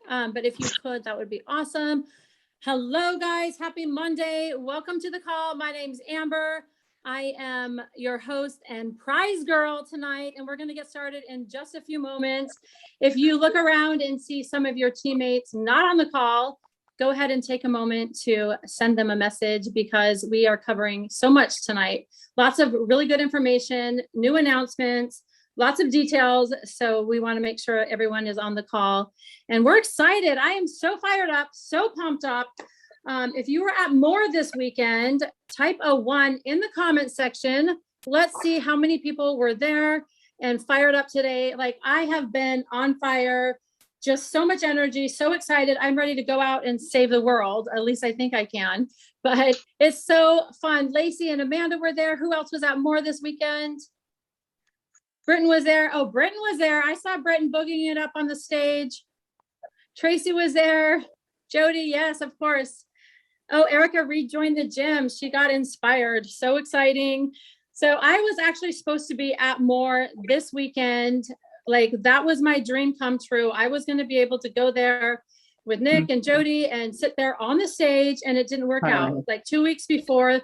But if you could, that would be awesome. Hello, guys. Happy Monday. Welcome to the call. My name's Amber. I am your host and prize girl tonight, and we're going to get started in just a few moments. If you look around and see some of your teammates not on the call, go ahead and take a moment to send them a message because we are covering so much tonight. Lots of really good information, new announcements, lots of details. So we want to make sure everyone is on the call. And we're excited. I am so fired up, so pumped up. If you were at More this weekend, type a 1 in the comment section. Let's see how many people were there and fired up today. Like, I have been on fire, just so much energy, so excited. I'm ready to go out and save the world. At least I think I can, but it's so fun. Lacey and Amanda were there. Who else was at More this weekend? Britton was there. Oh, Britton was there. I saw Britton boogieing it up on the stage. Tracy was there. Jody, yes, of course. Oh, Erica rejoined the gym. She got inspired. So exciting. So I was actually supposed to be at More this weekend. Like, that was my dream come true. I was going to be able to go there with Nick and Jody and sit there on the stage, and it didn't work out. Like 2 weeks before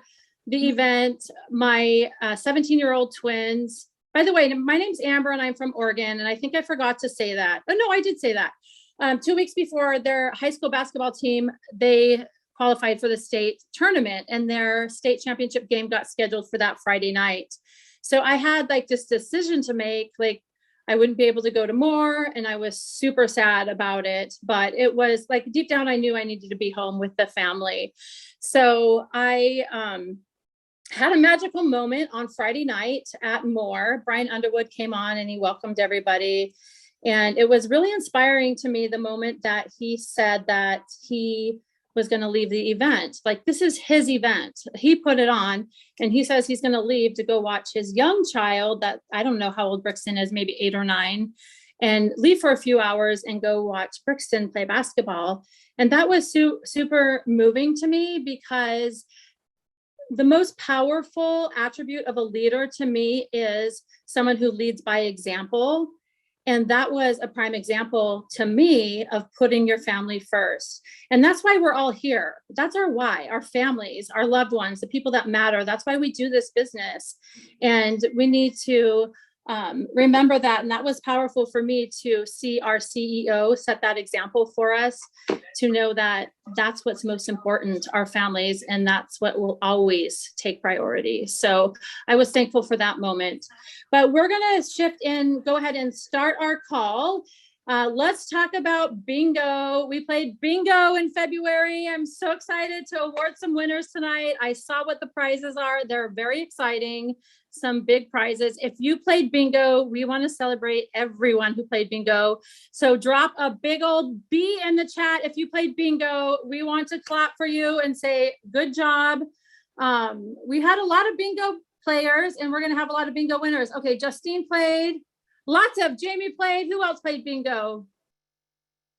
the event, my 17-year-old twins, by the way, my name's Amber and I'm from Oregon, and I think I forgot to say that. Oh, no, I did say that. 2 weeks before their high school basketball team, they qualified for the state tournament, and their state championship game got scheduled for that Friday night. So I had like this decision to make, like I wouldn't be able to go to More, and I was super sad about it, but it was like deep down, I knew I needed to be home with the family. So I had a magical moment on Friday night at More. Brian Underwood came on and he welcomed everybody. And it was really inspiring to me the moment that he said that he was going to leave the event. Like, this is his event. He put it on, and he says he's going to leave to go watch his young child that, I don't know how old Brixton is, maybe 8 or 9, and leave for a few hours and go watch Brixton play basketball. And that was super moving to me, because the most powerful attribute of a leader to me is someone who leads by example. And that was a prime example to me of putting your family first. And that's why we're all here. That's our why, our families, our loved ones, the people that matter. That's why we do this business. And we need to remember that. And that was powerful for me to see our CEO set that example for us, to know that that's what's most important, our families, and that's what will always take priority. So I was thankful for that moment. But we're going to shift in, go ahead and start our call. Let's talk about bingo. We played bingo in February. I'm so excited to award some winners tonight. I saw what the prizes are. They're very exciting. Some big prizes. If you played bingo, we want to celebrate everyone who played bingo. So drop a big old B in the chat if you played bingo. We want to clap for you and say, good job. We had a lot of bingo players, and we're going to have a lot of bingo winners. Okay, Justine played. Lots of. Jamie played. Who else played bingo?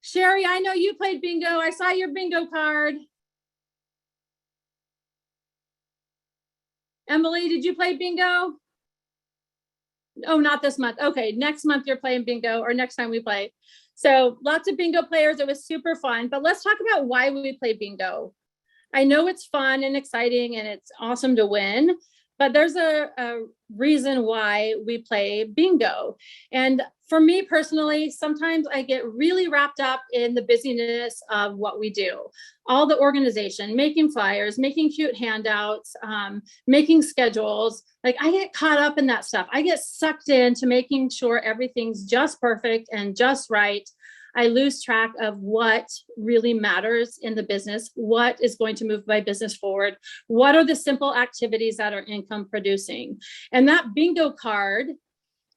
Sherry, I know you played bingo. I saw your bingo card. Emily, did you play bingo? Oh, not this month. Okay, next month you're playing bingo, or next time we play. So lots of bingo players. It was super fun. But let's talk about why we play bingo. I know it's fun and exciting and it's awesome to win, but there's a reason why we play bingo. And for me personally, sometimes I get really wrapped up in the busyness of what we do. All the organization, making flyers, making cute handouts, making schedules. Like, I get caught up in that stuff. I get sucked into making sure everything's just perfect and just right. I lose track of what really matters in the business, what is going to move my business forward, what are the simple activities that are income producing. And that bingo card,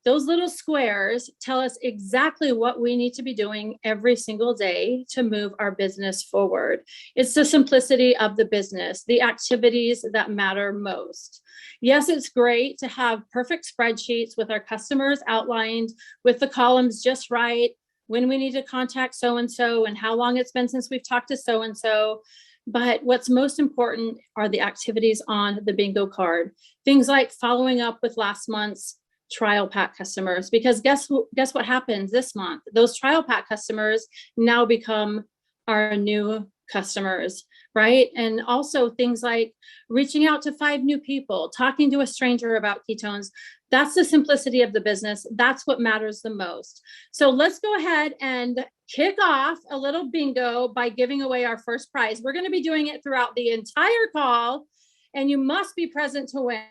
those little squares, tell us exactly what we need to be doing every single day to move our business forward. It's the simplicity of the business, the activities that matter most. Yes, it's great to have perfect spreadsheets with our customers outlined, with the columns just right, when we need to contact so-and-so and how long it's been since we've talked to so-and-so. But what's most important are the activities on the bingo card. Things like following up with last month's trial pack customers, because guess what happens this month? Those trial pack customers now become our new customers, right? And also things like reaching out to 5 new people, talking to a stranger about ketones. That's the simplicity of the business. That's what matters the most. So let's go ahead and kick off a little bingo by giving away our first prize. We're going to be doing it throughout the entire call, and you must be present to win.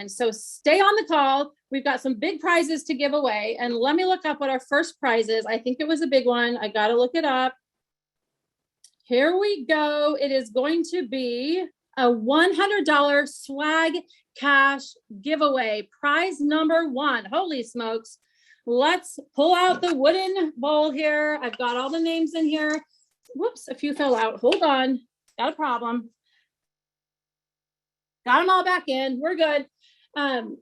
So stay on the call. We've got some big prizes to give away. And let me look up what our first prize is. I think it was a big one. I got to look it up. Here we go. It is going to be a $100 swag cash giveaway. Prize number 1. Holy smokes. Let's pull out the wooden bowl here. I've got all the names in here. Whoops, a few fell out. Hold on. Got a problem. Got them all back in. We're good.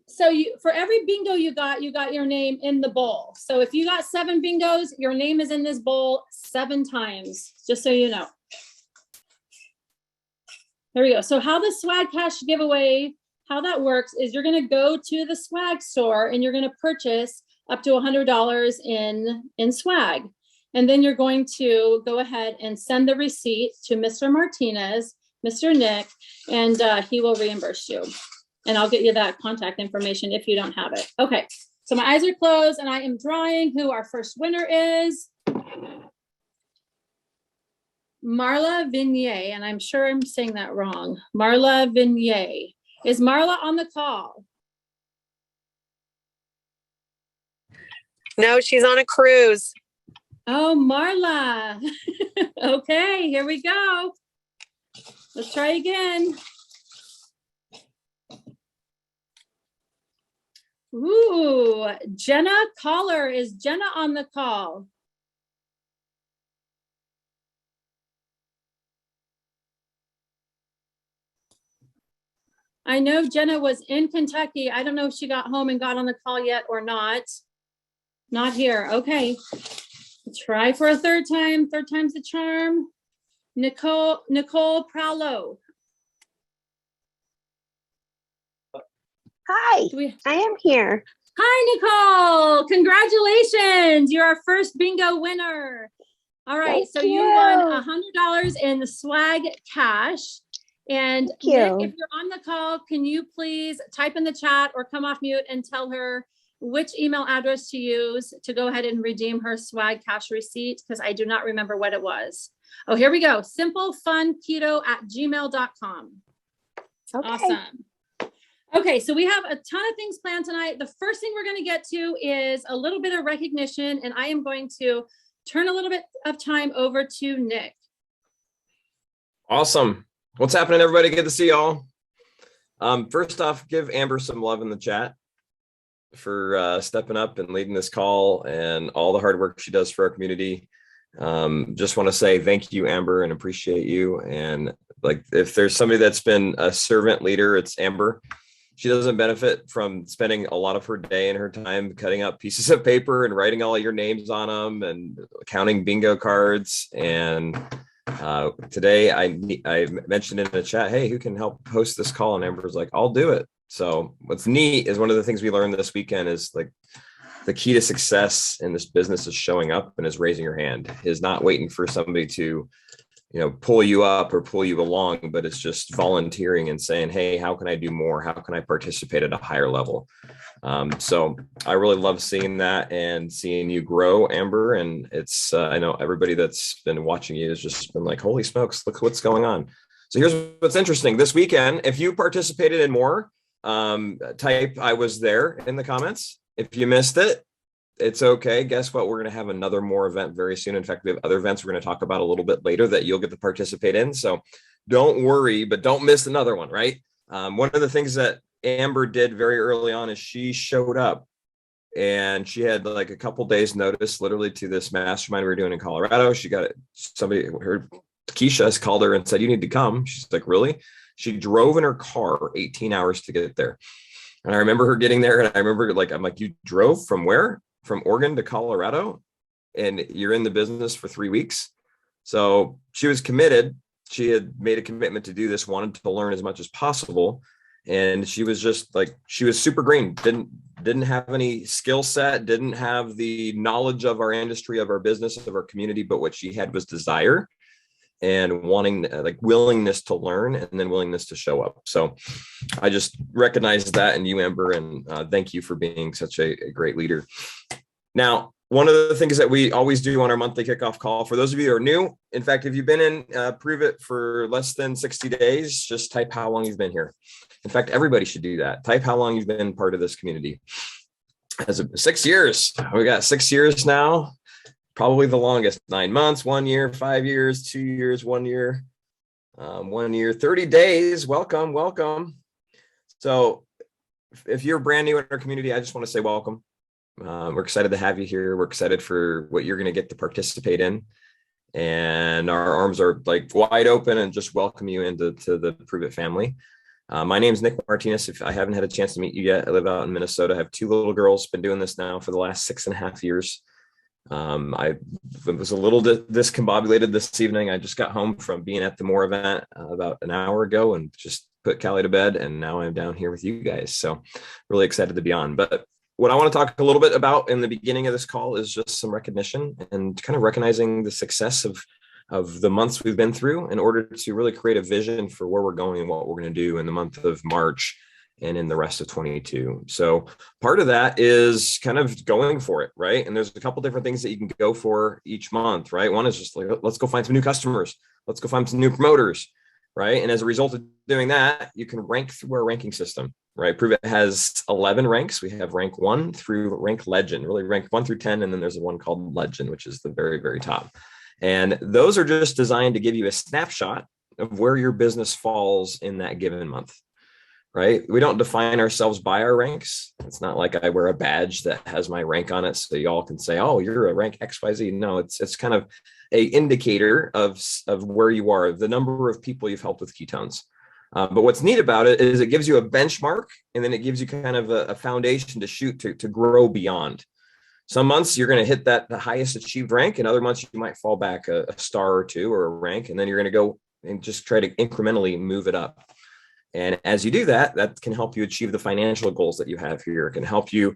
So for every bingo you got your name in the bowl. So if you got 7 bingos, your name is in this bowl 7 times, just so you know. There we go. So how the swag cash giveaway, how that works is you're going to go to the swag store and you're going to purchase up to $100 in swag. And then you're going to go ahead and send the receipt to Mr. Martinez, Mr. Nick, and he will reimburse you. And I'll get you that contact information if you don't have it. Okay, so my eyes are closed and I am drawing who our first winner is. Marla Vignier, and I'm sure I'm saying that wrong. Marla Vignier. Is Marla on the call? No, she's on a cruise. Oh, Marla. Okay, here we go. Let's try again. Ooh, Jenna Caller. Is Jenna on the call? I know Jenna was in Kentucky. I don't know if she got home and got on the call yet or not. Not here. Okay. Try for a third time. Third time's the charm. Nicole Pralo. Hi, I am here. Hi, Nicole. Congratulations. You're our first bingo winner. All right. Thank you won $100 in swag cash. And Nick, if you're on the call, can you please type in the chat or come off mute and tell her which email address to use to go ahead and redeem her swag cash receipt? Because I do not remember what it was. Oh, here we go. simplefunketo@gmail.com. Okay. Awesome. Okay, so we have a ton of things planned tonight. The first thing we're going to get to is a little bit of recognition, and I am going to turn a little bit of time over to Nick. Awesome. What's happening, everybody? Good to see y'all. First off, give Amber some love in the chat for stepping up and leading this call and all the hard work she does for our community. Just want to say thank you, Amber, and appreciate you. And like, if there's somebody that's been a servant leader, it's Amber. She doesn't benefit from spending a lot of her day and her time cutting up pieces of paper and writing all of your names on them and counting bingo cards. And today I mentioned in the chat, hey, who can help host this call? And Amber's like, I'll do it. So what's neat is one of the things we learned this weekend is like the key to success in this business is showing up and is raising your hand, is not waiting for somebody to, pull you up or pull you along, but it's just volunteering and saying, hey, how can I do more? How can I participate at a higher level? So I really love seeing that and seeing you grow, Amber. And it's, I know everybody that's been watching you has just been like, holy smokes, look what's going on. So here's what's interesting. This weekend, if you participated in more, type I was there in the comments. If you missed it, it's okay. Guess what? We're going to have another more event very soon. In fact, we have other events we're going to talk about a little bit later that you'll get to participate in. So don't worry, but don't miss another one, right? One of the things that Amber did very early on is she showed up and she had like a couple days notice literally to this mastermind we were doing in Colorado. She got somebody, her Keisha has called her and said, you need to come. She's like, really? She drove in her car 18 hours to get there. And I remember her getting there and I remember like, I'm like, you drove from where? From Oregon to Colorado, and you're in the business for 3 weeks. So she was committed. She had made a commitment to do this, wanted to learn as much as possible. And she was just like, she was super green, didn't didn't have any skill set, didn't have the knowledge of our industry, of our business, of our community, but what she had was desire and wanting, like willingness to learn and then willingness to show up. So I just recognize that in you, Amber, and thank you for being such a great leader. Now, one of the things that we always do on our monthly kickoff call, for those of you who are new, in fact, if you've been in Prove It for less than 60 days, just type how long you've been here. In fact, everybody should do that. Type how long you've been part of this community. As of 6 years, we got 6 years now, probably the longest. 9 months, 1 year, 5 years, 2 years, 1 year, 1 year, 30 days. Welcome, welcome. So if you're brand new in our community, I just want to say welcome. We're excited to have you here. We're excited for what you're going to get to participate in. And our arms are like wide open and just welcome you into the Prove It family. My name is Nick Martinez. If I haven't had a chance to meet you yet, I live out in Minnesota. I have 2 little girls, been doing this now for the last 6.5 years. I was a little discombobulated this evening. I just got home from being at the Moore event about an hour ago and just put Callie to bed. And now I'm down here with you guys. So really excited to be on. But what I want to talk a little bit about in the beginning of this call is just some recognition and kind of recognizing the success of the months we've been through in order to really create a vision for where we're going and what we're going to do in the month of March and in the rest of 22. So part of that is kind of going for it, right? And there's a couple different things that you can go for each month, right? One is just like, let's go find some new customers. Let's go find some new promoters, right? And as a result of doing that, you can rank through our ranking system, right? Prove It has 11 ranks. We have rank 1 through rank legend, really rank 1 through 10. And then there's one called legend, which is the very, very top. And those are just designed to give you a snapshot of where your business falls in that given month, right? We don't define ourselves by our ranks. It's not like I wear a badge that has my rank on it so y'all can say, oh, you're a rank XYZ. No, it's kind of a indicator of where you are, the number of people you've helped with ketones. But what's neat about it is it gives you a benchmark, and then it gives you kind of a foundation to shoot to grow beyond. Some months you're going to hit the highest achieved rank, and other months you might fall back a star or two or a rank, and then you're going to go and just try to incrementally move it up. And as you do that, that can help you achieve the financial goals that you have here. It can help you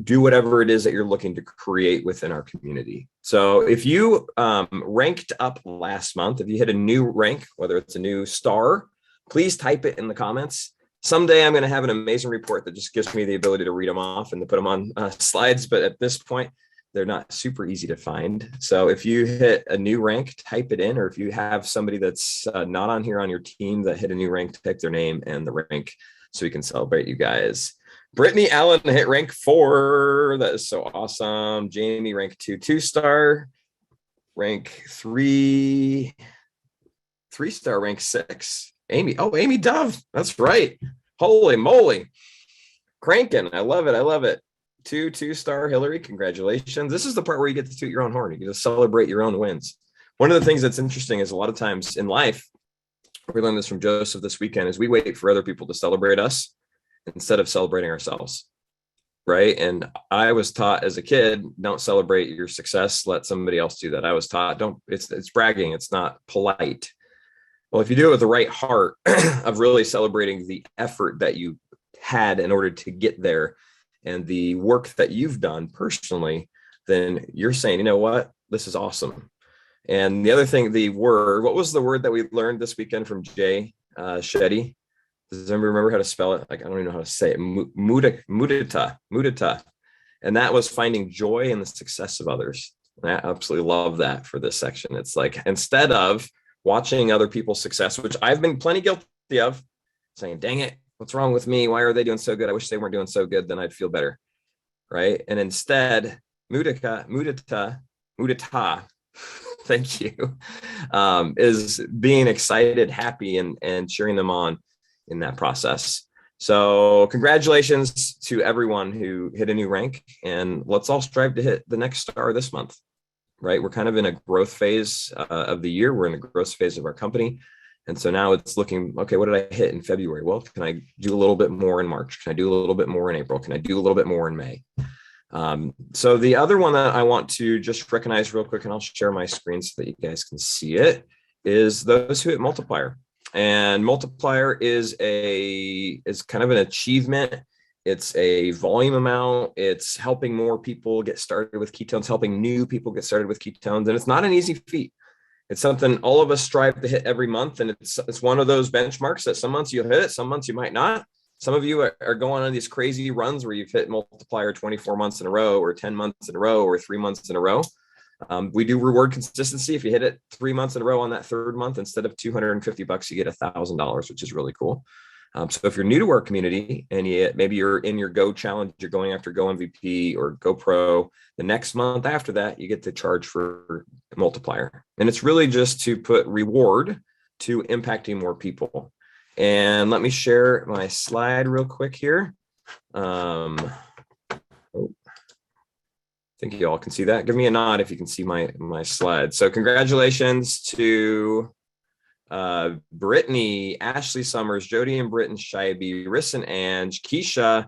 do whatever it is that you're looking to create within our community. So if you ranked up last month, if you hit a new rank, whether it's a new star, please type it in the comments. Someday I'm going to have an amazing report that just gives me the ability to read them off and to put them on slides. But at this point, they're not super easy to find. So if you hit a new rank, type it in. Or if you have somebody that's not on here on your team that hit a new rank, type their name and the rank so we can celebrate you guys. Brittany Allen hit rank 4. That is so awesome. Jamie, rank 2, 2-star. Rank 3, 3-star, rank 6. Amy Dove. That's right. Holy moly. Cranking. I love it. I love it. 2-star Hillary. Congratulations. This is the part where you get to toot your own horn. You get to celebrate your own wins. One of the things that's interesting is a lot of times in life, we learned this from Joseph this weekend, is we wait for other people to celebrate us instead of celebrating ourselves. Right. And I was taught as a kid, don't celebrate your success. Let somebody else do that. I was taught, it's bragging. It's not polite. Well, if you do it with the right heart of really celebrating the effort that you had in order to get there and the work that you've done personally, then you're saying, you know what, this is awesome. And the other thing, what was the word that we learned this weekend from Jay Shetty? Does anybody remember how to spell it? Like, I don't even know how to say it. Mudita. And that was finding joy in the success of others. And I absolutely love that for this section. It's like, instead of watching other people's success, which I've been plenty guilty of, saying, dang it, what's wrong with me? Why are they doing so good? I wish they weren't doing so good. Then I'd feel better. Right. And instead, mudita, thank you, is being excited, happy, and cheering them on in that process. So congratulations to everyone who hit a new rank, and let's all strive to hit the next star this month. Right. We're kind of in a growth phase of the year. We're in a growth phase of our company. And so now it's looking, okay, what did I hit in February? Well, can I do a little bit more in March? Can I do a little bit more in April? Can I do a little bit more in May? So the other one that I want to just recognize real quick, and I'll share my screen so that you guys can see it, is those who hit multiplier. And multiplier is kind of an achievement. It's a volume amount. It's helping more people get started with ketones, helping new people get started with ketones. And it's not an easy feat. It's something all of us strive to hit every month. And it's one of those benchmarks that some months you'll hit it, some months you might not. Some of you are going on these crazy runs where you've hit multiplier 24 months in a row, or 10 months in a row, or 3 months in a row. We do reward consistency. If you hit it 3 months in a row on that third month, instead of $250, you get $1,000, which is really cool. So if you're new to our community and maybe you're in your Go challenge, you're going after Go MVP or Go Pro, the next month after that, you get to charge for multiplier. And it's really just to put reward to impacting more people. And let me share my slide real quick here. I think you all can see that. Give me a nod if you can see my slide. So congratulations to Brittany, Ashley Summers, Jody and Britton Scheibe, Riss and Ange, Keisha,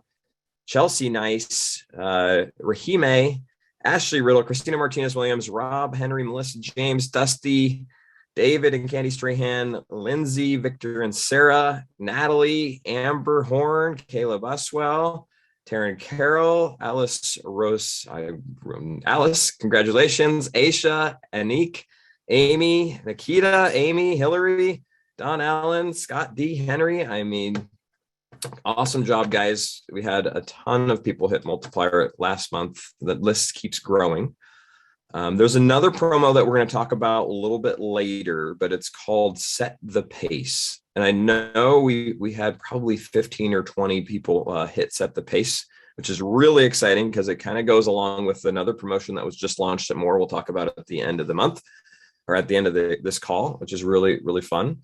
Chelsea Nice, Rahime, Ashley Riddle, Christina Martinez Williams, Rob, Henry, Melissa James, Dusty, David and Candy Strahan, Lindsay, Victor and Sarah, Natalie, Amber Horn, Kayla Buswell, Taryn Carroll, Alice Rose, Alice, congratulations, Aisha, Anik, Amy, Nikita, Amy, Hillary, Don Allen, Scott D. Henry. I mean, awesome job, guys. We had a ton of people hit multiplier last month. The list keeps growing. There's another promo that we're going to talk about a little bit later, but it's called Set the Pace. And I know we had probably 15 or 20 people hit Set the Pace, which is really exciting because it kind of goes along with another promotion that was just launched at More. We'll talk about it at the end of the month, or at the end of this call, which is really, really fun.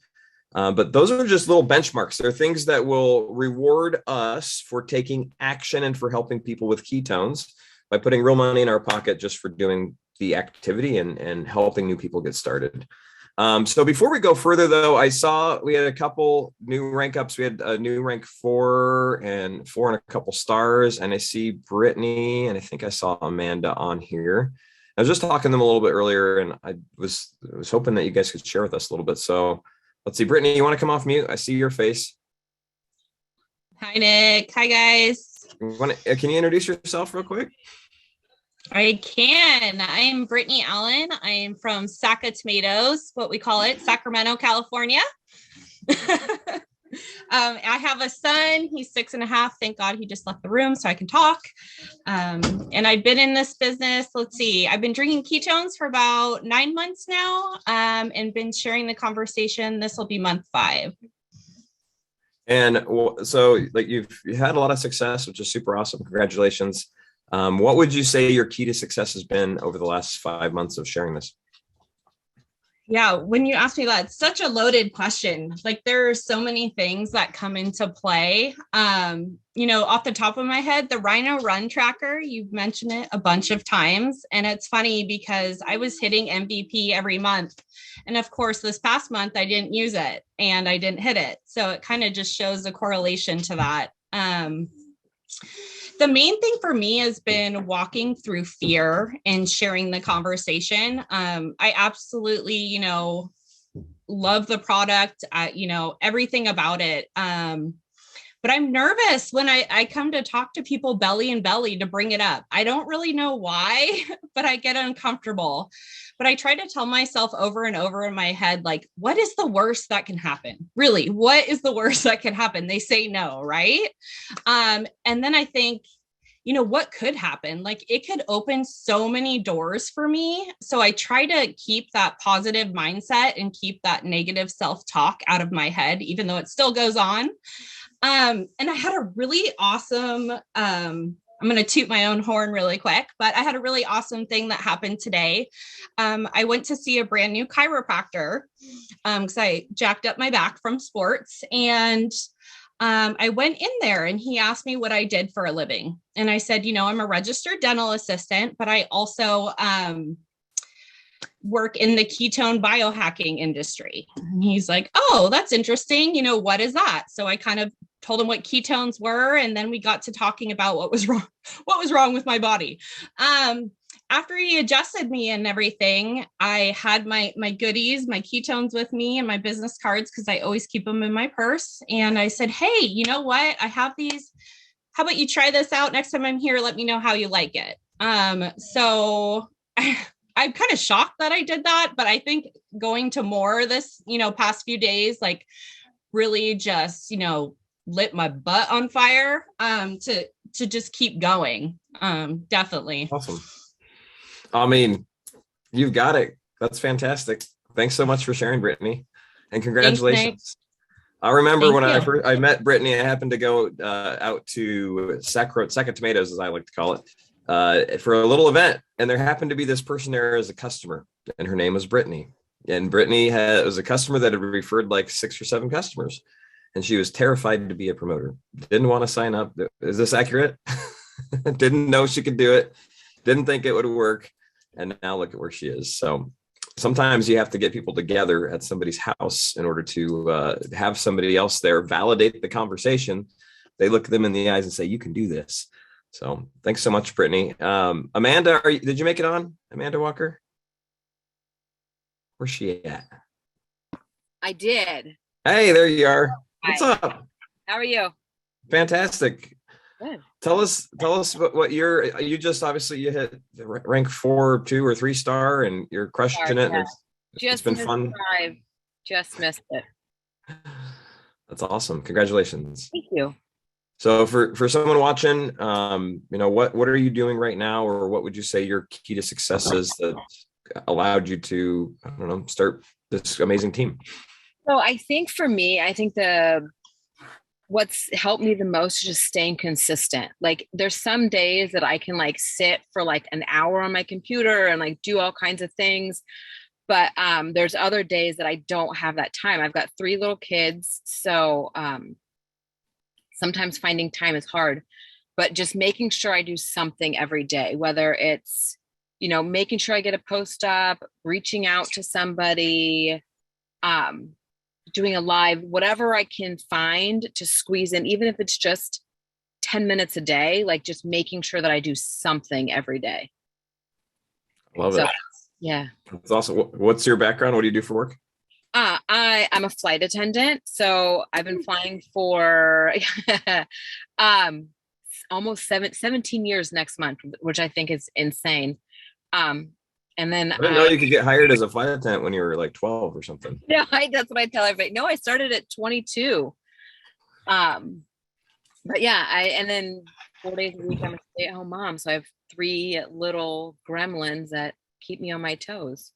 But those are just little benchmarks. They're things that will reward us for taking action and for helping people with ketones by putting real money in our pocket just for doing the activity and helping new people get started. So before we go further, though, I saw we had a couple new rank ups. We had a new rank 4 and a couple stars. And I see Brittany, and I think I saw Amanda on here. I was just talking to them a little bit earlier, and I was hoping that you guys could share with us a little bit. So let's see, Brittany, you want to come off mute? I see your face. Hi, Nick. Hi, guys. Can you introduce yourself real quick? I can. I'm Brittany Allen. I am from Saka Tomatoes, what we call it, Sacramento, California. I have a son. He's 6.5. Thank God he just left the room so I can talk. And I've been in this business. Let's see. I've been drinking ketones for about 9 months now, and been sharing the conversation. This will be month 5. And so, like, you had a lot of success, which is super awesome. Congratulations. What would you say your key to success has been over the last 5 months of sharing this? Yeah, when you ask me that, it's such a loaded question. Like, there are so many things that come into play. Off the top of my head, the Rhino Run Tracker, you've mentioned it a bunch of times. And it's funny because I was hitting MVP every month. And of course, this past month, I didn't use it and I didn't hit it. So it kind of just shows a correlation to that. The main thing for me has been walking through fear and sharing the conversation. I absolutely, love the product, everything about it. But I'm nervous when I come to talk to people belly and belly to bring it up. I don't really know why, but I get uncomfortable. But I try to tell myself over and over in my head, like, what is the worst that can happen? Really, what is the worst that can happen? They say no, right? And then I think, what could happen? Like, it could open so many doors for me. So I try to keep that positive mindset and keep that negative self-talk out of my head, even though it still goes on. And I had a really awesome, I'm going to toot my own horn really quick, but I had a really awesome thing that happened today. I went to see a brand new chiropractor because I jacked up my back from sports, and I went in there and he asked me what I did for a living. And I said, I'm a registered dental assistant, but I also work in the ketone biohacking industry. And he's like, oh, that's interesting. What is that? So I kind of told him what ketones were. And then we got to talking about what was wrong with my body. After he adjusted me and everything, I had my goodies, my ketones with me and my business cards, because I always keep them in my purse. And I said, hey, you know what? I have these how about you try this out next time I'm here? Let me know how you like it. So I'm kind of shocked that I did that, but I think going to more this, past few days, like really just, lit my butt on fire, to just keep going. Definitely. Awesome. I mean, you've got it. That's fantastic. Thanks so much for sharing, Brittany, and congratulations. I remember when I met Brittany, I happened to go out to Second Tomatoes, as I like to call it, for a little event. And there happened to be this person there as a customer, and her name was Brittany. And Brittany was a customer that had referred like 6 or 7 customers. And she was terrified to be a promoter. Didn't want to sign up. Is this accurate? Didn't know she could do it. Didn't think it would work. And now look at where she is. So sometimes you have to get people together at somebody's house in order to have somebody else there validate the conversation. They look them in the eyes and say, you can do this. So thanks so much, Brittany. Amanda, did you make it on? Amanda Walker? Where's she at? I did. Hey, there you are. What's up? How are you? Fantastic. Good. Tell us what you just obviously you hit rank 4, 2, or 3 star, and you're crushing it. Yeah. It's been fun. Just missed it. That's awesome. Congratulations. Thank you. So for someone watching, what are you doing right now, or what would you say your key to success is that allowed you to, start this amazing team? So I think for me, what's helped me the most is just staying consistent. Like there's some days that I can like sit for like an hour on my computer and like do all kinds of things. But there's other days that I don't have that time. I've got 3 little kids. So sometimes finding time is hard, but just making sure I do something every day, whether it's, making sure I get a post up, reaching out to somebody, doing a live, whatever I can find to squeeze in, even if it's just 10 minutes a day, like just making sure that I do something every day. Love it. Yeah. That's awesome. What's your background? What do you do for work? I'm a flight attendant. So I've been flying for almost 17 years next month, which I think is insane. And then I didn't know you could get hired as a flight attendant when you were like 12 or something. Yeah, that's what I tell everybody. No, I started at 22. But yeah, and then 4 days a week I'm a stay-at-home mom. So I have 3 little gremlins that keep me on my toes.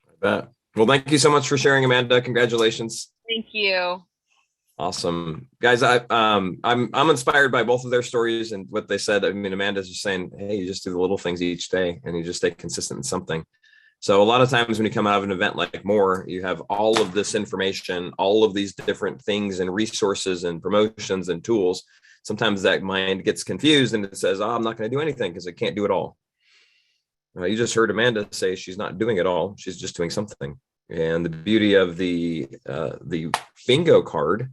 I bet. Well, thank you so much for sharing, Amanda. Congratulations. Thank you. Awesome. Guys, I'm inspired by both of their stories and what they said. I mean, Amanda's just saying, hey, you just do the little things each day and you just stay consistent in something. So a lot of times when you come out of an event like More, you have all of this information, all of these different things and resources and promotions and tools. Sometimes that mind gets confused and it says, oh, I'm not going to do anything because I can't do it all. You just heard Amanda say she's not doing it all. She's just doing something. And the beauty of the bingo card,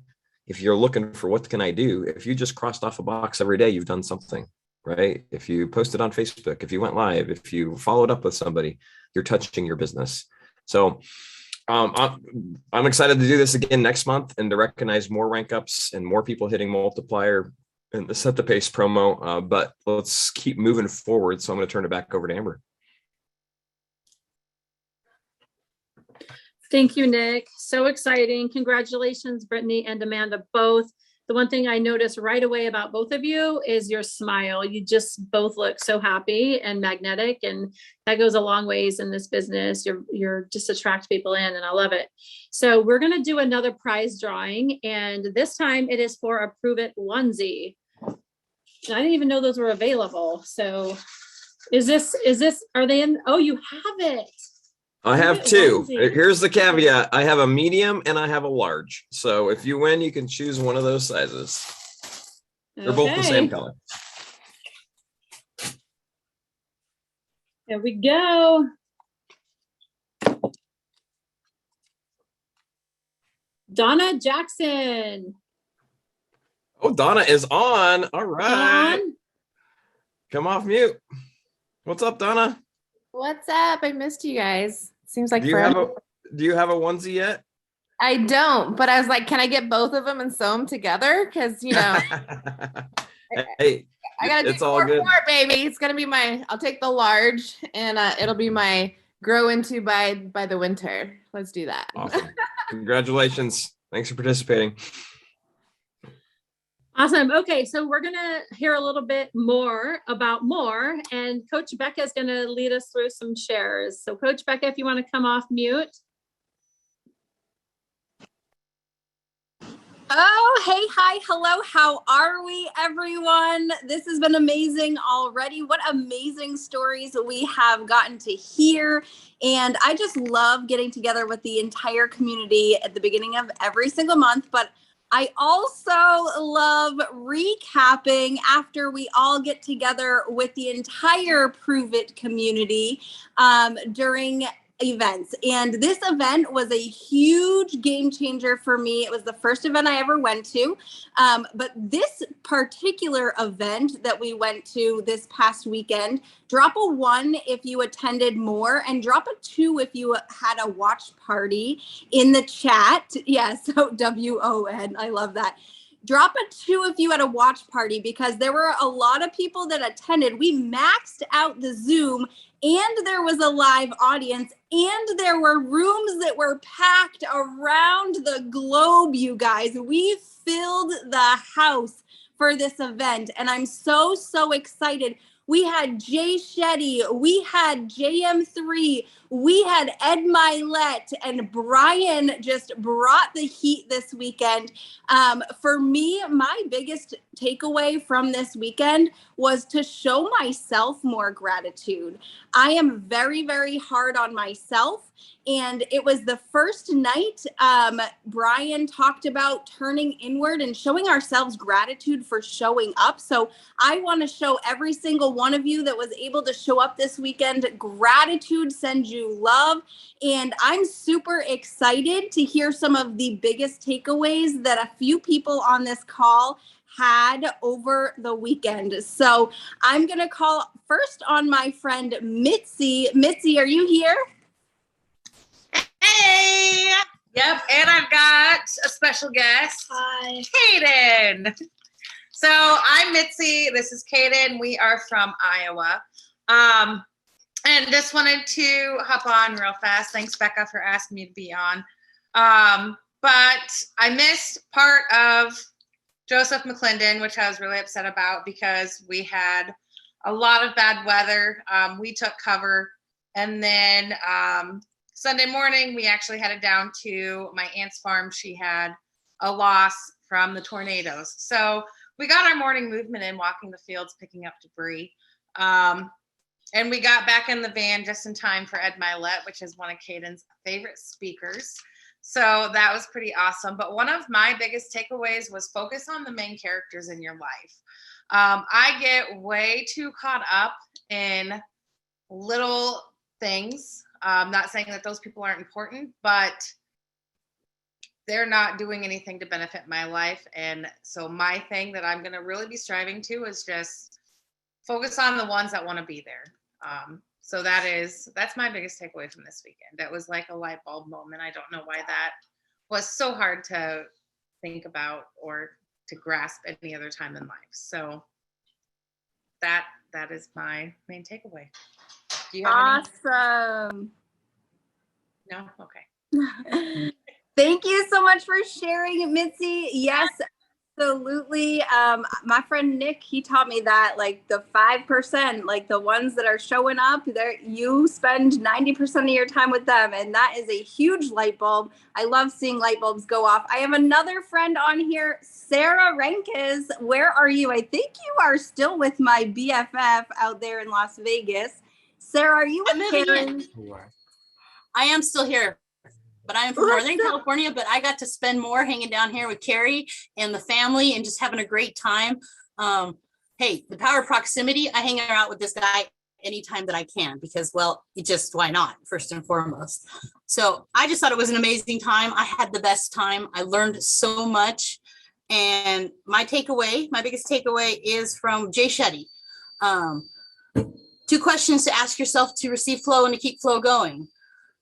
if you're looking for what can I do, if you just crossed off a box every day, you've done something, right? If you posted on Facebook, if you went live, if you followed up with somebody, you're touching your business. So I'm excited to do this again next month and to recognize more rank ups and more people hitting multiplier and the Set the Pace promo. But let's keep moving forward. So I'm going to turn it back over to Amber. Thank you, Nick. So exciting. Congratulations, Brittany and Amanda, both. The one thing I noticed right away about both of you is your smile. You just both look so happy and magnetic, and that goes a long ways in this business. You're just attract people in, and I love it. So we're going to do another prize drawing, and this time it is for a Prove It onesie. And I didn't even know those were available. So are they in? Oh, you have it. I have 2. Here's the caveat. I have a medium and I have a large. So if you win, you can choose one of those sizes. They're both the same color. There we go. Donna Jackson. Oh, Donna is on. All right. On. Come off mute. What's up, Donna? What's up? I missed you guys. Seems like do you have a onesie yet? I don't, but I was like, can I get both of them and sew them together? Because, Hey, I gotta do it's all four, good. baby. It's gonna be I'll take the large, and it'll be my grow into by the winter. Let's do that. Awesome. Congratulations. Thanks for participating. Awesome. Okay, so we're going to hear a little bit more about more, and Coach Becca is going to lead us through some shares. So Coach Becca, if you want to come off mute. Oh, hey, hi, hello. How are we, everyone? This has been amazing already. What amazing stories we have gotten to hear. And I just love getting together with the entire community at the beginning of every single month. But I also love recapping after we all get together with the entire Prove It community during events. And this event was a huge game changer for me. It was the first event I ever went to. But this particular event that we went to this past weekend, drop a 1 if you attended more, and drop a 2 if you had a watch party in the chat. Yeah, so WON, I love that. Drop a 2 if you had a watch party, because there were a lot of people that attended. We maxed out the Zoom, and there was a live audience, and there were rooms that were packed around the globe, you guys. We filled the house for this event, and I'm so, so excited. We had Jay Shetty, we had JM3, we had Ed Milet, and Brian just brought the heat this weekend. For me, my biggest takeaway from this weekend was to show myself more gratitude. I am very, very hard on myself. And it was the first night Brian talked about turning inward and showing ourselves gratitude for showing up. So I want to show every single one of you that was able to show up this weekend gratitude, send you love. And I'm super excited to hear some of the biggest takeaways that a few people on this call had over the weekend. So I'm going to call first on my friend Mitzi. Mitzi, are you here? Hey! Yep, and I've got a special guest. Hi. Kaden. So I'm Mitzi. This is Kaden. We are from Iowa. And just wanted to hop on real fast. Thanks, Becca, for asking me to be on. But I missed part of Joseph McClendon, which I was really upset about because we had a lot of bad weather. We took cover. And then Sunday morning, we actually headed down to my aunt's farm. She had a loss from the tornadoes. So we got our morning movement in, walking the fields, picking up debris. And we got back in the van just in time for Ed Milet, which is one of Caden's favorite speakers. So that was pretty awesome. But one of my biggest takeaways was focus on the main characters in your life. I get way too caught up in little things. I'm not saying that those people aren't important, but they're not doing anything to benefit my life. And so my thing that I'm going to really be striving to is just focus on the ones that want to be there. So that's my biggest takeaway from this weekend. That was like a light bulb moment. I don't know why that was so hard to think about or to grasp any other time in life. So that is my main takeaway. Do you have Awesome. No? Okay. Thank you so much for sharing, Mitzi. Yes, absolutely. My friend Nick, he taught me that like the 5%, like the ones that are showing up there, you spend 90% of your time with them. And that is a huge light bulb. I love seeing light bulbs go off. I have another friend on here, Sarah Renkes. Where are you? I think you are still with my BFF out there in Las Vegas. Sarah, are you with Karen? I am still here, but I am from Northern California, but I got to spend more hanging down here with Carrie and the family and just having a great time. Hey, the power of proximity, I hang out with this guy anytime that I can because, well, why not, first and foremost. So I just thought it was an amazing time. I had the best time. I learned so much. And my biggest takeaway is from Jay Shetty. 2 questions to ask yourself to receive flow and to keep flow going.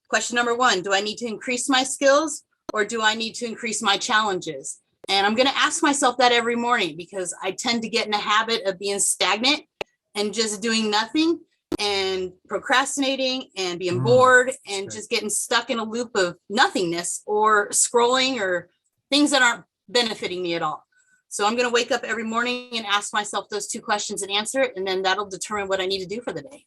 Question number 1, do I need to increase my skills or do I need to increase my challenges? And I'm going to ask myself that every morning because I tend to get in a habit of being stagnant and just doing nothing and procrastinating and being bored and just getting stuck in a loop of nothingness or scrolling or things that aren't benefiting me at all. So I'm going to wake up every morning and ask myself those two questions and answer it. And then that'll determine what I need to do for the day.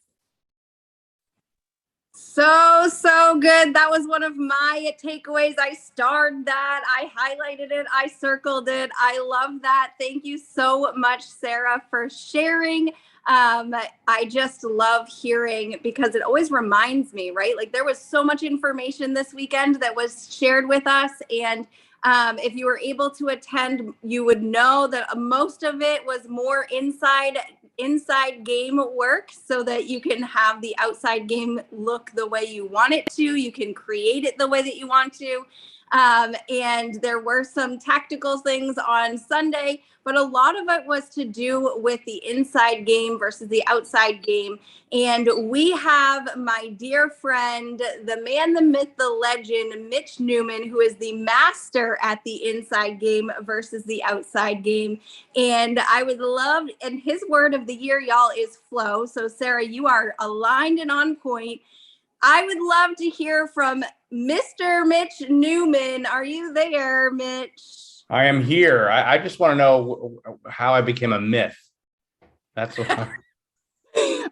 So good. That was one of my takeaways. I starred that. I highlighted it. I circled it. I love that. Thank you so much, Sarah, for sharing. I just love hearing because it always reminds me, right? Like there was so much information this weekend that was shared with us. And if you were able to attend, you would know that most of it was more inside game work so that you can have the outside game look the way you want it to. You can create it the way that you want to. And there were some tactical things on Sunday, but a lot of it was to do with the inside game versus the outside game. And we have my dear friend, the man, the myth, the legend, Mitch Newman, who is the master at the inside game versus the outside game. And I would love, and his word of the year, y'all, is flow. So Sarah, you are aligned and on point. I would love to hear from Mr. Mitch Newman. Are you there, Mitch? I am here. I just want to know how I became a myth. That's what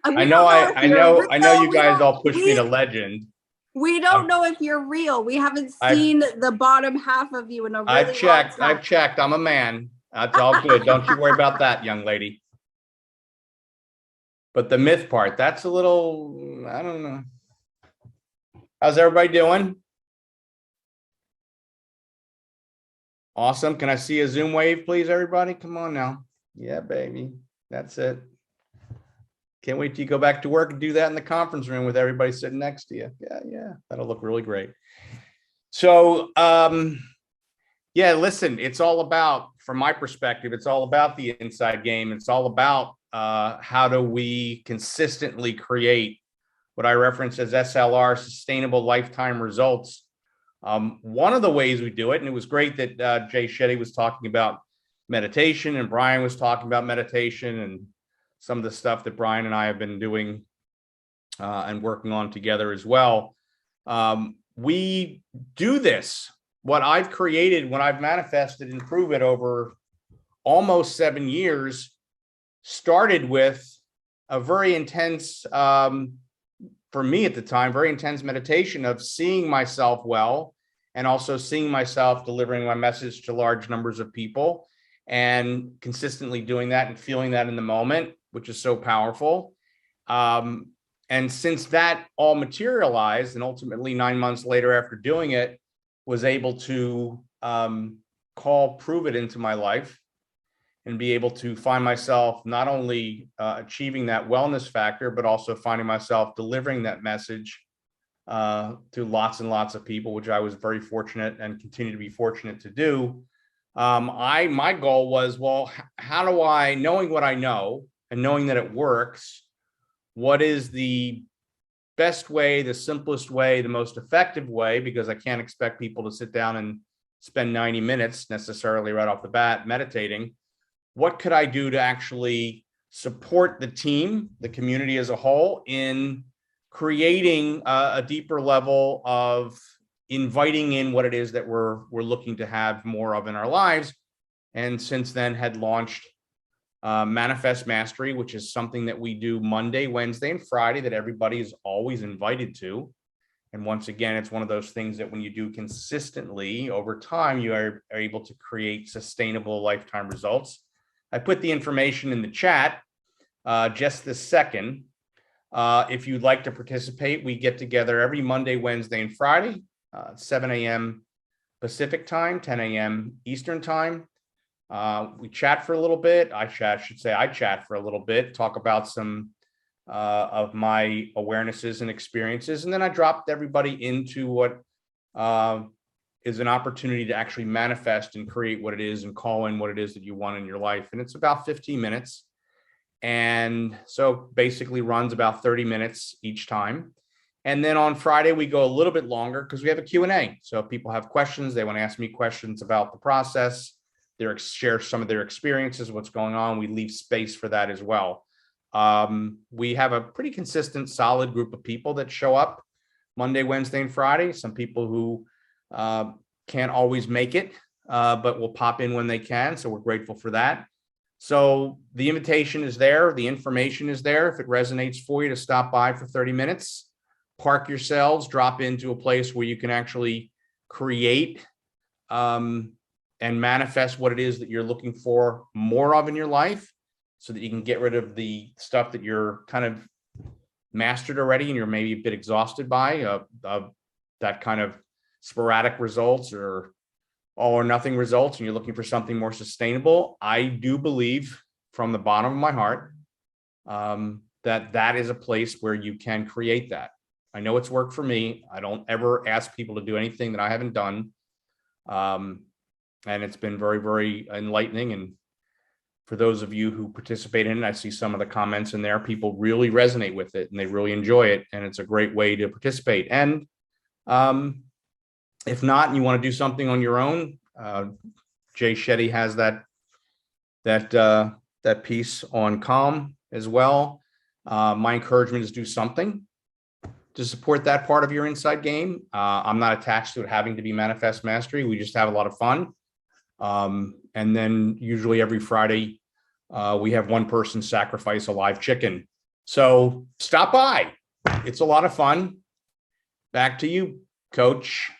I know you guys all pushed me to legend. We don't know if you're real. We haven't seen the bottom half of you in a really I've checked. long time. I've checked. I'm a man. That's all good. Don't you worry about that, young lady. But the myth part, that's a little, I don't know. How's everybody doing? Awesome. Can I see a Zoom wave, please, everybody? Come on now. Yeah, baby. That's it. Can't wait till you go back to work and do that in the conference room with everybody sitting next to you. Yeah. That'll look really great. So, yeah, listen, it's all about, from my perspective, it's all about the inside game. It's all about how do we consistently create what I reference as SLR, sustainable lifetime results. One of the ways we do it, and it was great that Jay Shetty was talking about meditation and Brian was talking about meditation and some of the stuff that Brian and I have been doing and working on together as well. We do this, what I've created, when I've manifested and prove it over almost 7 years, started with a very intense, for me at the time, very intense meditation of seeing myself well and also seeing myself delivering my message to large numbers of people and consistently doing that and feeling that in the moment, which is so powerful. And since that all materialized and ultimately 9 months later after doing it, was able to prove it into my life and be able to find myself not only achieving that wellness factor, but also finding myself delivering that message to lots and lots of people, which I was very fortunate and continue to be fortunate to do. My goal was, well, how do I, knowing what I know and knowing that it works, what is the best way, the simplest way, the most effective way, because I can't expect people to sit down and spend 90 minutes necessarily right off the bat meditating. What could I do to actually support the team, the community as a whole, in creating a deeper level of inviting in what it is that we're looking to have more of in our lives? And since then had launched Manifest Mastery, which is something that we do Monday, Wednesday, and Friday that everybody is always invited to. And once again, it's one of those things that when you do consistently over time, you are able to create sustainable lifetime results. I put the information in the chat just this second. If you'd like to participate, we get together every Monday, Wednesday, and Friday, 7 a.m. Pacific time, 10 a.m. Eastern time. We chat for a little bit. I chat for a little bit, talk about some of my awarenesses and experiences. And then I dropped everybody into what is an opportunity to actually manifest and create what it is and call in what it is that you want in your life. And it's about 15 minutes. And so basically runs about 30 minutes each time. And then on Friday, we go a little bit longer because we have a Q&A. So if people have questions, they want to ask me questions about the process, share some of their experiences, what's going on. We leave space for that as well. We have a pretty consistent, solid group of people that show up Monday, Wednesday, and Friday. Some people who can't always make it, but will pop in when they can. So we're grateful for that. So the invitation is there. The information is there. If it resonates for you to stop by for 30 minutes, park yourselves, drop into a place where you can actually create and manifest what it is that you're looking for more of in your life, so that you can get rid of the stuff that you're kind of mastered already and you're maybe a bit exhausted by, that kind of sporadic results or all or nothing results, and you're looking for something more sustainable. I do believe from the bottom of my heart that is a place where you can create that. I know it's worked for me. I don't ever ask people to do anything that I haven't done. And it's been very, very enlightening. And for those of you who participate in it, I see some of the comments in there. People really resonate with it and they really enjoy it. And it's a great way to participate. And if not, and you want to do something on your own, Jay Shetty has that piece on Calm as well. My encouragement is do something to support that part of your inside game. I'm not attached to it having to be Manifest Mastery. We just have a lot of fun. And then usually every Friday, we have one person sacrifice a live chicken. So stop by. It's a lot of fun. Back to you, Coach.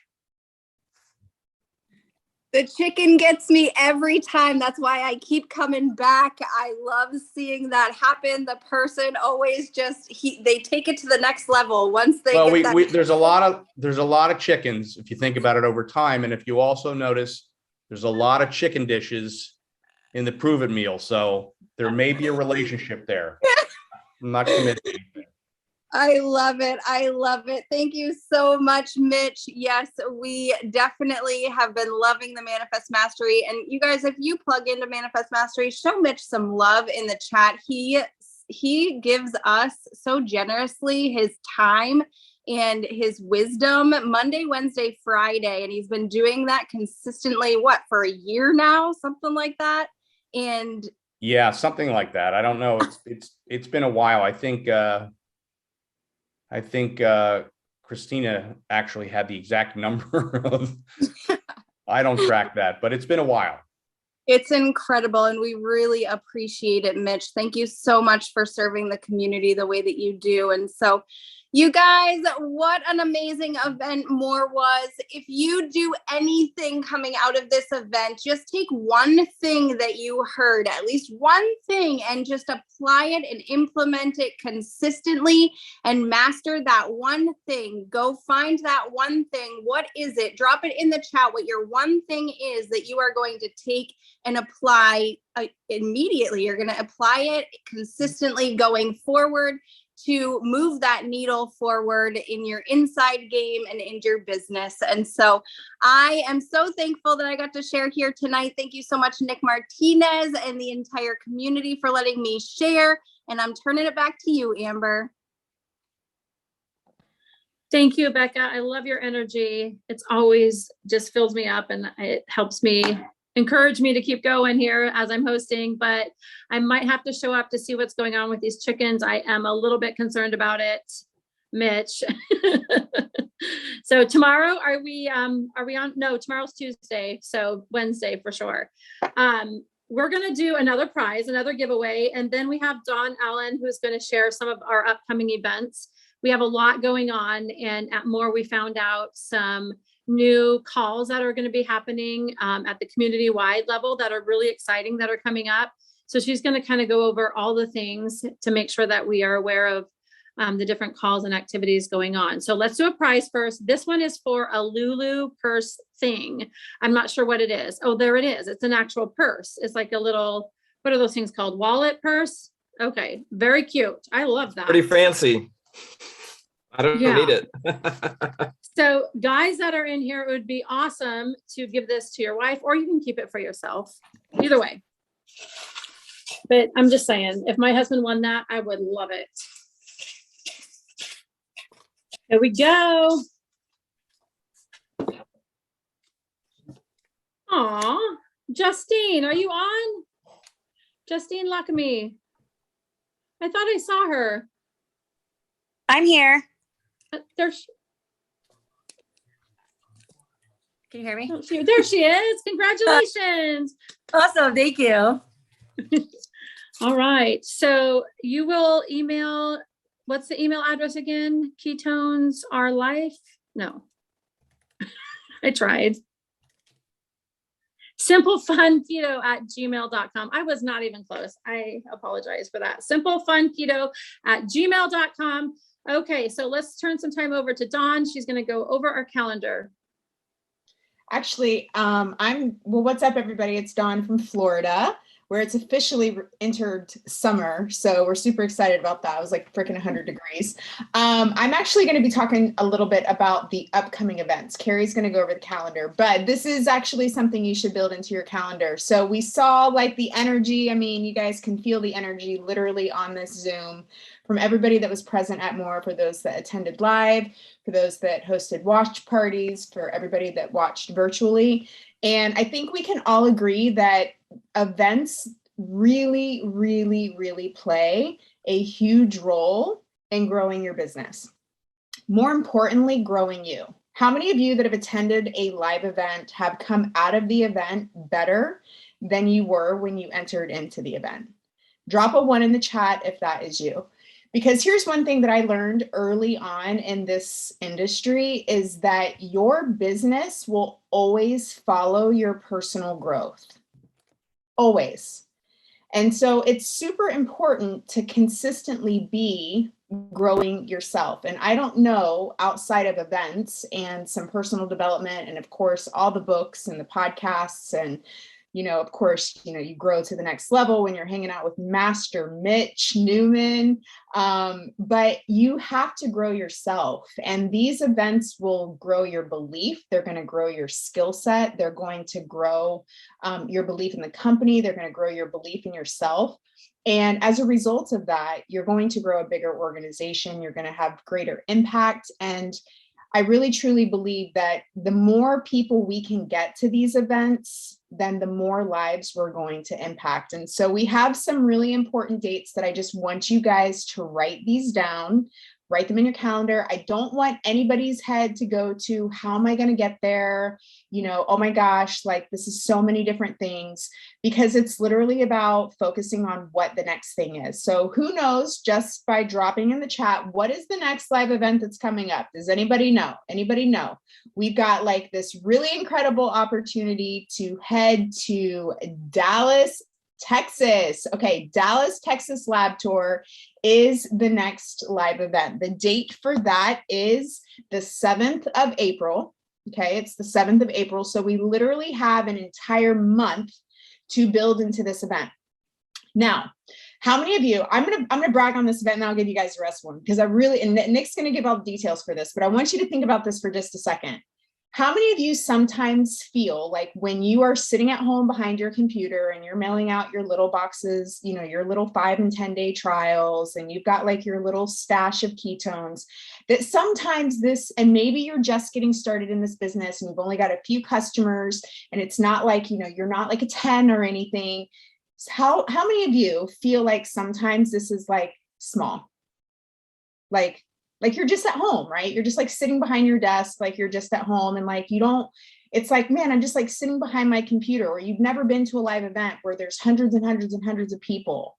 The chicken gets me every time. That's why I keep coming back. I love seeing that happen. The person always they take it to the next level once they get that. There's a lot of chickens if you think about it over time. And if you also notice, there's a lot of chicken dishes in the Prove It meal. So there may be a relationship there. I'm not committed to anything. I love it. I love it. Thank you so much, Mitch. Yes, we definitely have been loving the Manifest Mastery. And you guys, if you plug into Manifest Mastery, show Mitch some love in the chat. He gives us so generously his time and his wisdom Monday, Wednesday, Friday. And he's been doing that consistently, for a year now, something like that. And yeah, something like that. I don't know. It's been a while. I think Christina actually had the exact number of, I don't track that, but it's been a while. It's incredible. And we really appreciate it, Mitch. Thank you so much for serving the community the way that you do. And so you guys, what an amazing event More was. If you do anything coming out of this event, just take one thing that you heard, at least one thing, and just apply it and implement it consistently and master that one thing. Go find that one thing. What is it? Drop it in the chat what your one thing is that you are going to take and apply immediately. You're going to apply it consistently going forward to move that needle forward in your inside game and in your business. And so I am so thankful that I got to share here tonight. Thank you so much, Nick Martinez and the entire community, for letting me share. And I'm turning it back to you, Amber. Thank you, Becca. I love your energy. It's always just fills me up and it helps me encourage me to keep going here as I'm hosting, but I might have to show up to see what's going on with these chickens. I am a little bit concerned about it, Mitch. So tomorrow, are we on? No, tomorrow's Tuesday. So Wednesday for sure. We're going to do another prize, another giveaway. And then we have Dawn Allen, who's going to share some of our upcoming events. We have a lot going on, and at More, we found out some new calls that are going to be happening at the community-wide level that are really exciting, that are coming up. So she's going to kind of go over all the things to make sure that we are aware of the different calls and activities going on. So let's do a prize first. This one is for a Lulu purse thing. I'm not sure what it is. Oh, there it is. It's an actual purse. It's like a little, what are those things called? Wallet purse? Okay. Very cute. I love that. Pretty fancy. I don't need it. So guys that are in here, it would be awesome to give this to your wife, or you can keep it for yourself. Either way. But I'm just saying, if my husband won that, I would love it. Here we go. Aw, Justine, are you on? Justine Luckamy. I thought I saw her. I'm here. There Can you hear me? there she is. Congratulations. Awesome. Thank you. All right. So you will email, what's the email address again? Ketones are life? No. I tried. simplefunketo@gmail.com. I was not even close. I apologize for that. simplefunketo@gmail.com. Okay, so let's turn some time over to Dawn. She's going to go over our calendar. Actually, what's up, everybody? It's Dawn from Florida, where it's officially entered summer. So we're super excited about that. It was like freaking 100 degrees. I'm actually going to be talking a little bit about the upcoming events. Carrie's going to go over the calendar, but this is actually something you should build into your calendar. So we saw like the energy. I mean, you guys can feel the energy literally on this Zoom from everybody that was present at More, for those that attended live, for those that hosted watch parties, for everybody that watched virtually. And I think we can all agree that events really, really, really play a huge role in growing your business. More importantly, growing you. How many of you that have attended a live event have come out of the event better than you were when you entered into the event? Drop a 1 in the chat if that is you. Because here's one thing that I learned early on in this industry is that your business will always follow your personal growth. Always. And so it's super important to consistently be growing yourself. And I don't know, outside of events and some personal development, and of course, all the books and the podcasts, and of course, you grow to the next level when you're hanging out with Master Mitch Newman, but you have to grow yourself. And these events will grow your belief. They're going to grow your skill set. They're going to grow your belief in the company. They're going to grow your belief in yourself. And as a result of that, you're going to grow a bigger organization. You're going to have greater impact. And I really, truly believe that the more people we can get to these events, then the more lives we're going to impact. And so we have some really important dates that I just want you guys to write these down, write them in your calendar. I don't want anybody's head to go to, how am I going to get there? Oh my gosh, like this is so many different things, because it's literally about focusing on what the next thing is. So who knows, just by dropping in the chat, what is the next live event that's coming up? Does anybody know? Anybody know? We've got like this really incredible opportunity to head to Dallas, Texas. Okay, Dallas, Texas Lab Tour is the next live event. The date for that is the 7th of April. Okay, it's the 7th of April. So we literally have an entire month to build into this event. Now, how many of you, I'm gonna brag on this event, and I'll give you guys the rest of them, because and Nick's gonna give all the details for this, but I want you to think about this for just a second. How many of you sometimes feel like when you are sitting at home behind your computer and you're mailing out your little boxes, your little 5 and 10 day trials, and you've got like your little stash of ketones, that sometimes and maybe you're just getting started in this business and you've only got a few customers, and it's not like, you're not like a 10 or anything. How many of you feel like sometimes this is like small? Like you're just at home, right? You're just like sitting behind your desk, like you're just at home, and like it's like, man, I'm just like sitting behind my computer. Or you've never been to a live event where there's hundreds and hundreds and hundreds of people.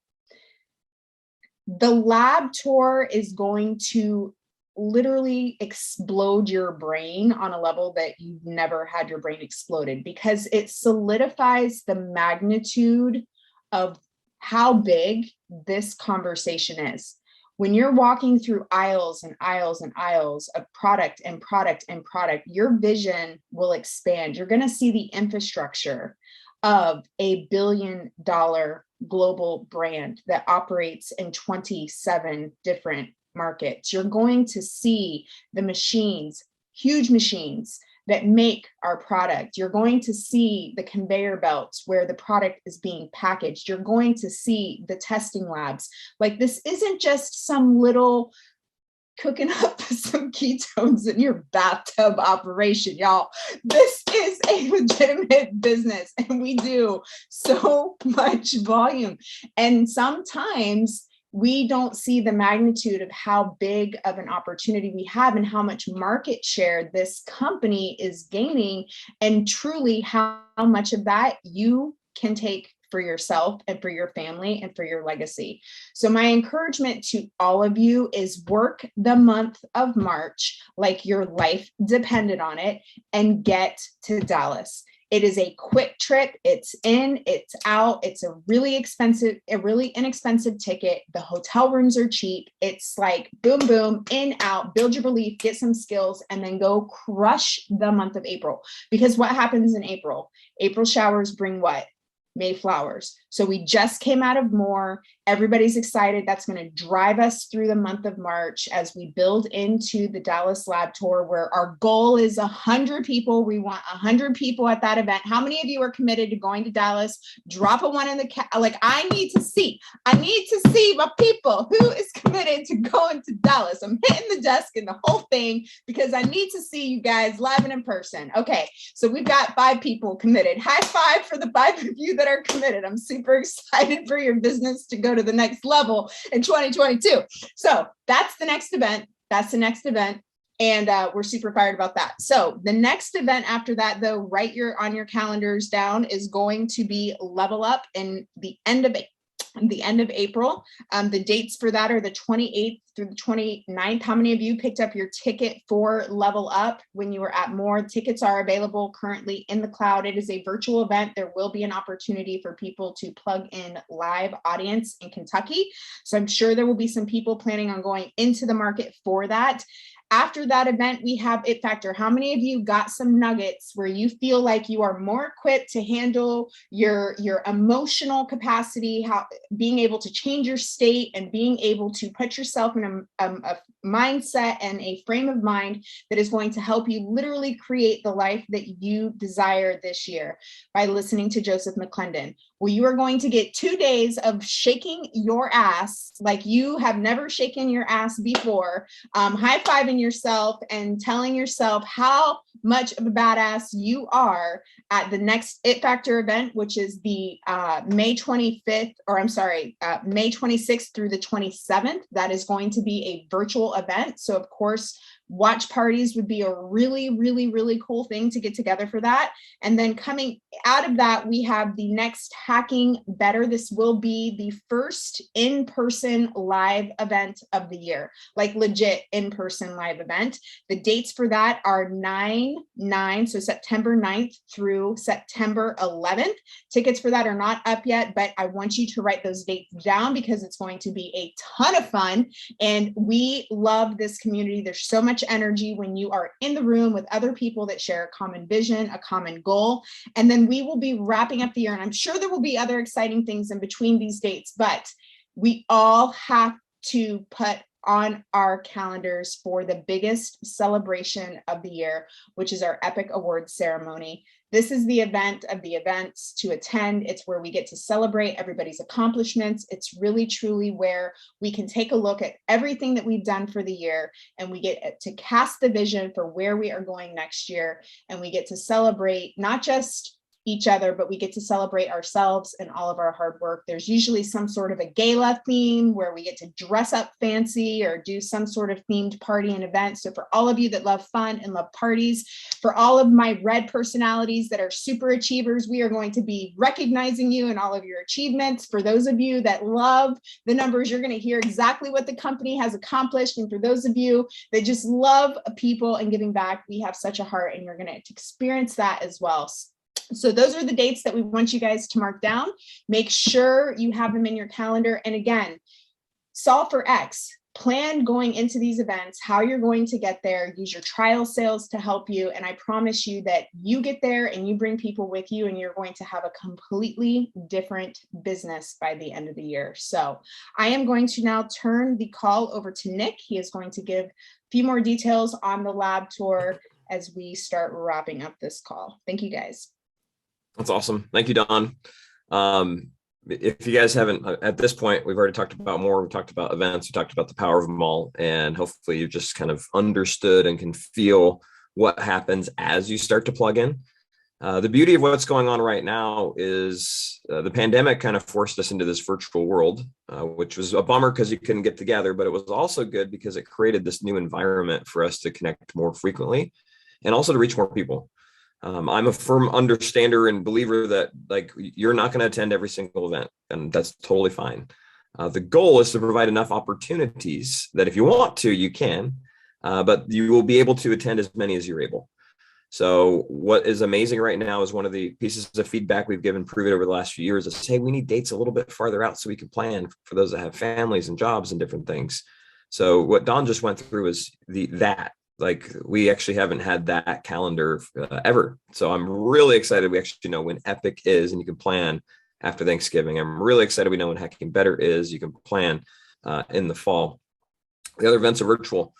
The lab tour is going to literally explode your brain on a level that you've never had your brain exploded, because it solidifies the magnitude of how big this conversation is. When you're walking through aisles and aisles and aisles of product and product and product, your vision will expand. You're going to see the infrastructure of $1 billion global brand that operates in 27 different markets. You're going to see the machines, huge machines that make our product. You're going to see the conveyor belts where the product is being packaged. You're going to see the testing labs. Like, this isn't just some little cooking up some ketones in your bathtub operation, y'all. This is a legitimate business and we do so much volume. And sometimes we don't see the magnitude of how big of an opportunity we have and how much market share this company is gaining, and truly how much of that you can take for yourself and for your family and for your legacy. So my encouragement to all of you is work the month of March like your life depended on it and get to Dallas. It is a quick trip. It's in, it's out. It's a really inexpensive ticket. The hotel rooms are cheap. It's like boom, boom, in, out, build your belief, get some skills, and then go crush the month of April. Because what happens in April? April showers bring what? May flowers. So we just came out of more. Everybody's excited. That's going to drive us through the month of March as we build into the Dallas Lab Tour, where our goal is 100 people. We want 100 people at that event. How many of you are committed to going to Dallas? Drop a one in the like. I need to see my people who is committed to going to Dallas. I'm hitting the desk and the whole thing because I need to see you guys live and in person. Okay, so we've got 5 people committed. High five for the 5 of you that are committed. I'm super excited for your business to go to the next level in 2022. So that's the next event. And we're super fired about that. So the next event after that, though, write on your calendars down, is going to be Level Up in the end of April. The dates for that are the 28th through the 29th. How many of you picked up your ticket for Level Up when you were at More? Tickets are available currently in the cloud. It is a virtual event. There will be an opportunity for people to plug in live audience in Kentucky. So I'm sure there will be some people planning on going into the market for that. After that event, we have It Factor. How many of you got some nuggets where you feel like you are more equipped to handle your emotional capacity, being able to change your state and being able to put yourself in a mindset and a frame of mind that is going to help you literally create the life that you desire this year by listening to Joseph McClendon? Well, you are going to get 2 days of shaking your ass like you have never shaken your ass before, high-fiving yourself and telling yourself how much of a badass you are at the next It Factor event, which is the May 26th through the 27th. That is going to be a virtual event. So of course, watch parties would be a really, really, really cool thing to get together for that. And then coming out of that, we have the next Hacking Better. This will be the first in-person live event of the year, like legit in-person live event. The dates for that are 9/9, so September 9th through September 11th. Tickets for that are not up yet, but I want you to write those dates down because it's going to be a ton of fun. And we love this community. There's so much energy when you are in the room with other people that share a common vision, a common goal. And then we will be wrapping up the year. And I'm sure there will be other exciting things in between these dates, but we all have to put on our calendars for the biggest celebration of the year, which is our Epic Awards ceremony. This is the event of the events to attend. It's where we get to celebrate everybody's accomplishments. It's really, truly where we can take a look at everything that we've done for the year, and we get to cast the vision for where we are going next year. And we get to celebrate not just each other, but we get to celebrate ourselves and all of our hard work. There's usually some sort of a gala theme where we get to dress up fancy or do some sort of themed party and event. So for all of you that love fun and love parties, for all of my red personalities that are super achievers, we are going to be recognizing you and all of your achievements. For those of you that love the numbers, you're going to hear exactly what the company has accomplished. And for those of you that just love people and giving back, we have such a heart, and you're going to experience that as well. So those are the dates that we want you guys to mark down. Make sure you have them in your calendar. And again, solve for X. Plan going into these events, how you're going to get there. Use your trial sales to help you. And I promise you that you get there and you bring people with you, and you're going to have a completely different business by the end of the year. So I am going to now turn the call over to Nick. He is going to give a few more details on the lab tour as we start wrapping up this call. Thank you, guys. That's awesome. Thank you, Dawn. if you guys haven't, at this point, we've already talked about more. We talked about events. We talked about the power of them all. And hopefully you just kind of understood and can feel what happens as you start to plug in. The beauty of what's going on right now is the pandemic kind of forced us into this virtual world, which was a bummer because you couldn't get together, but it was also good because it created this new environment for us to connect more frequently and also to reach more people. I'm a firm understander and believer that like you're not going to attend every single event, and that's totally fine. The goal is to provide enough opportunities that if you want to, you can, but you will be able to attend as many as you're able. So what is amazing right now is one of the pieces of feedback we've given Prove It over the last few years is, hey, we need dates a little bit farther out so we can plan for those that have families and jobs and different things. So what Don just went through is that. Like we actually haven't had that calendar ever. So I'm really excited. We actually know when Epic is and you can plan after Thanksgiving. I'm really excited. We know when Hacking Better is. You can plan in the fall. The other events are virtual.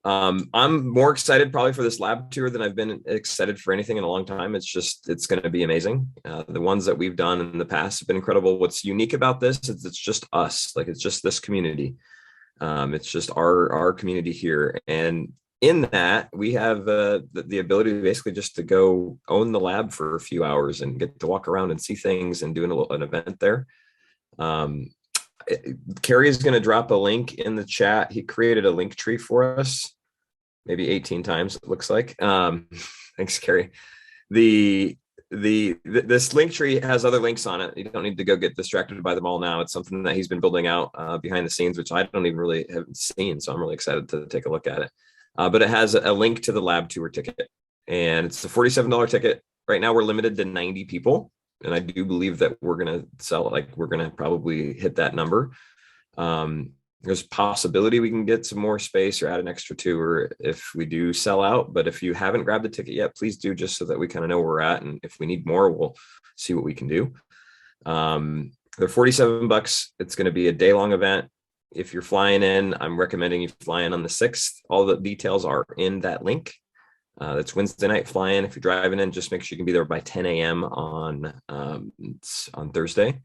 I'm more excited probably for this lab tour than I've been excited for anything in a long time. It's going to be amazing. The ones that we've done in the past have been incredible. What's unique about this is it's just us. Like it's just this community. It's just our community here. And in that, we have the ability to basically just to go own the lab for a few hours and get to walk around and see things and do an event there. Kerry is going to drop a link in the chat. He created a link tree for us, maybe 18 times, it looks like. Thanks, Kerry. This link tree has other links on it. You don't need to go get distracted by them all now. It's something that he's been building out behind the scenes, which I don't even really have seen. So I'm really excited to take a look at it. But it has a link to the lab tour ticket, and it's a $47 ticket. Right now we're limited to 90 people. And I do believe that we're going to sell it. Like we're going to probably hit that number. There's a possibility we can get some more space or add an extra tour if we do sell out. But if you haven't grabbed the ticket yet, please do, just so that we kind of know where we're at. And if we need more, we'll see what we can do. They're $47. It's going to be a day-long event. If you're flying in, I'm recommending you fly in on the 6th. All the details are in that link. That's Wednesday night fly-in. If you're driving in, just make sure you can be there by 10 a.m. on Thursday.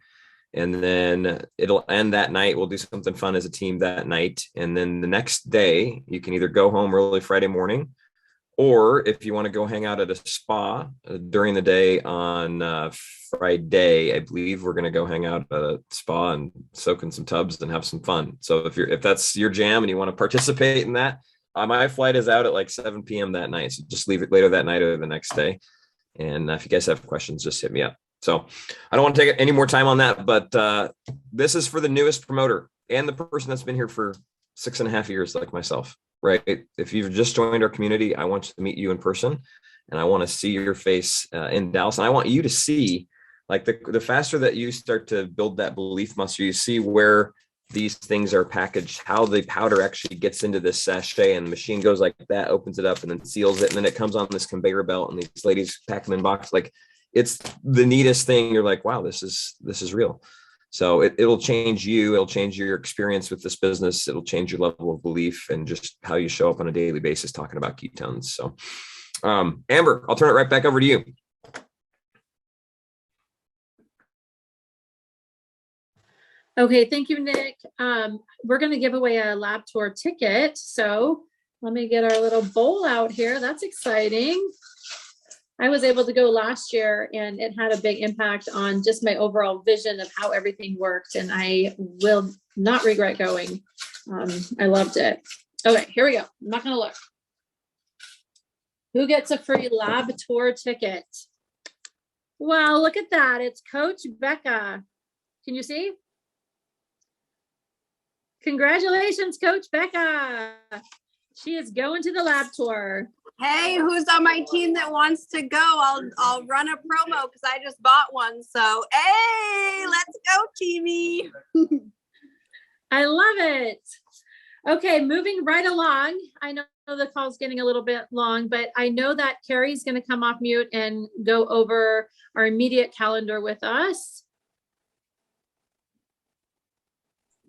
And then it'll end that night. We'll do something fun as a team that night. And then the next day, you can either go home early Friday morning, or if you want to go hang out at a spa during the day on Friday, I believe we're going to go hang out at a spa and soak in some tubs and have some fun. So if that's your jam and you want to participate in that, my flight is out at like 7 p.m. that night. So just leave it later that night or the next day. And if you guys have questions, just hit me up. So I don't want to take any more time on that, but this is for the newest promoter and the person that's been here for 6.5 years, like myself, right? If you've just joined our community, I want to meet you in person, and I want to see your face in Dallas. And I want you to see, like the faster that you start to build that belief muscle, you see where these things are packaged, how the powder actually gets into this sachet, and the machine goes like that, opens it up and then seals it. And then it comes on this conveyor belt and these ladies pack them in boxes. Like, it's the neatest thing. You're like, wow, this is real. So it'll change you. It'll change your experience with this business. It'll change your level of belief and just how you show up on a daily basis talking about ketones. So Amber, I'll turn it right back over to you. Okay, thank you, Nick. We're going to give away a lab tour ticket. So let me get our little bowl out here. That's exciting. I was able to go last year, and it had a big impact on just my overall vision of how everything worked. And I will not regret going. I loved it. Okay, here we go. I'm not going to look. Who gets a free lab tour ticket? Well, look at that. It's Coach Becca. Can you see? Congratulations, Coach Becca. She is going to the lab tour. Hey, who's on my team that wants to go? I'll run a promo because I just bought one. So, hey, let's go, Teamy. I love it. Okay, moving right along. I know the call's getting a little bit long, but I know that Carrie's going to come off mute and go over our immediate calendar with us.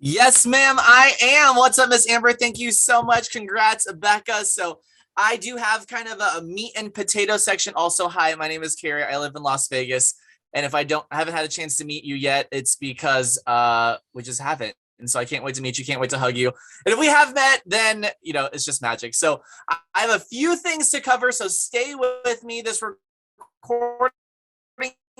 Yes, ma'am, I am. What's up, Miss Amber? Thank you so much. Congrats, Becca. So I do have kind of a meat and potato section also. Hi, my name is Carrie. I live in Las Vegas. And if I haven't had a chance to meet you yet, it's because we just haven't. And so I can't wait to meet you. Can't wait to hug you. And if we have met, then, it's just magic. So I have a few things to cover. So stay with me. This recording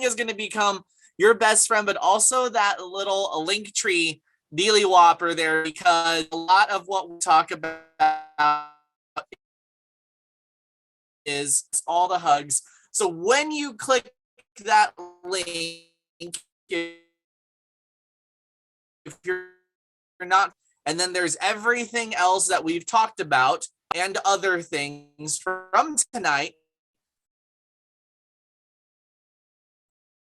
is going to become your best friend, but also that little link tree dealy whopper there, because a lot of what we talk about is all the hugs. So when you click that link, if you're not, and then there's everything else that we've talked about and other things from tonight.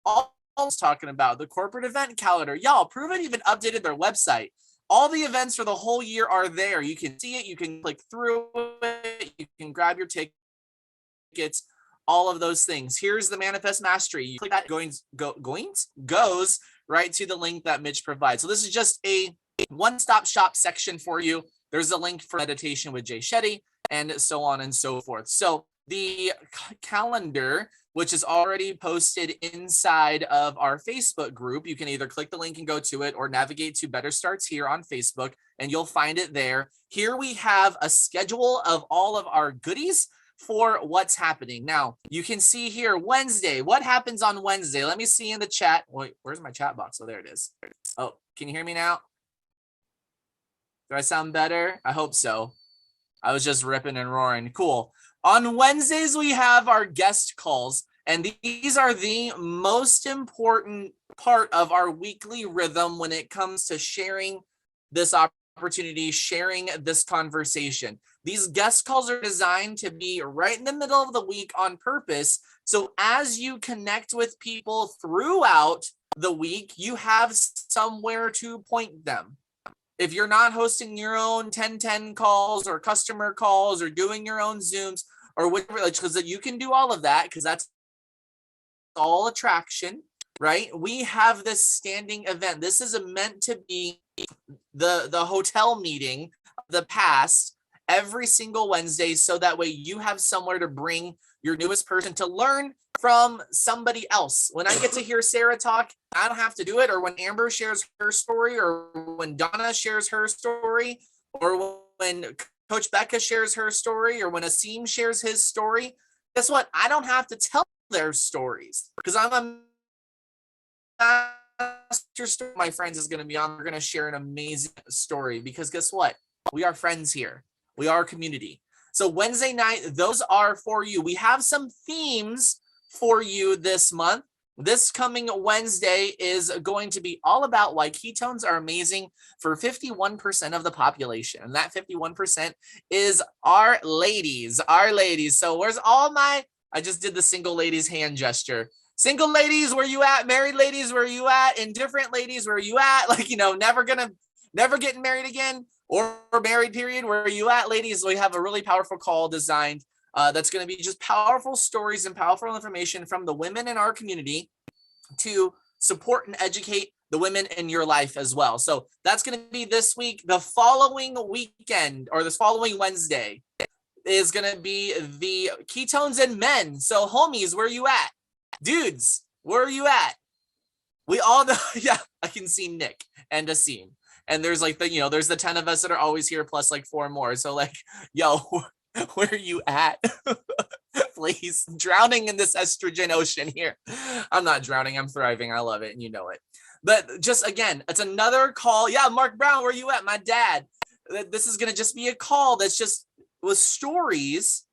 All talking about the corporate event calendar. Y'all, Proven even updated their website. All the events for the whole year are there. You can see it. You can click through it. You can grab your tickets. All of those things. Here's the Manifest Mastery. You click that, goes right to the link that Mitch provides. So this is just a one-stop shop section for you. There's a link for meditation with Jay Shetty and so on and so forth. So the calendar, which is already posted inside of our Facebook group, you can either click the link and go to it or navigate to Better Starts Here on Facebook, and you'll find it there. Here we have a schedule of all of our goodies for what's happening. Now, you can see here Wednesday. What happens on Wednesday? Let me see in the chat. Wait, where's my chat box? Oh, there it is. Oh, can you hear me now? Do I sound better? I hope so. I was just ripping and roaring. Cool. On Wednesdays, we have our guest calls, and these are the most important part of our weekly rhythm when it comes to sharing this opportunity, sharing this conversation. These guest calls are designed to be right in the middle of the week on purpose. So as you connect with people throughout the week, you have somewhere to point them. If you're not hosting your own 1010 calls or customer calls or doing your own Zooms or whatever, because you can do all of that, because that's all attraction, right? We have this standing event. This is meant to be the hotel meeting of the past every single Wednesday, so that way you have somewhere to bring your newest person to learn from somebody else. When I get to hear Sarah talk, I don't have to do it. Or when Amber shares her story, or when Donna shares her story, or when Coach Becca shares her story, or when Asim shares his story, guess what? I don't have to tell their stories, because I'm a master story. My friends is going to be on. We're going to share an amazing story, because guess what? We are friends here. We are a community. So Wednesday night, those are for you. We have some themes for you this month. This coming Wednesday is going to be all about why ketones are amazing for 51% of the population. And that 51% is our ladies, So where's all my, I just did the single ladies hand gesture. Single ladies, where you at? Married ladies, where you at? Indifferent ladies, where you at? Never getting married again, or married period, where are you at, ladies? We have a really powerful call designed that's going to be just powerful stories and powerful information from the women in our community to support and educate the women in your life as well. So that's going to be this week. The following weekend, or this following Wednesday, is going to be the ketones and men. So homies, where are you at? Dudes, where are you at? We all know. Yeah, I can see Nick and Asim. And there's there's the 10 of us that are always here, plus 4 more. So yo, where are you at? Please, drowning in this estrogen ocean here. I'm not drowning, I'm thriving. I love it, and you know it. But just again, it's another call. Yeah, Mark Brown, where you at? My dad. This is going to just be a call that's just with stories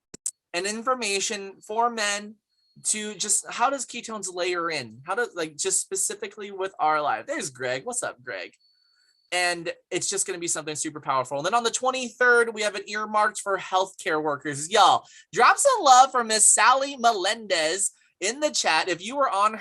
and information for men to just, how does ketones layer in? How does, just specifically with our life? There's Greg. What's up, Greg? And it's just going to be something super powerful. And then on the 23rd, we have an earmarked for healthcare workers. Y'all, drop some love for Miss Sally Melendez in the chat. If you were on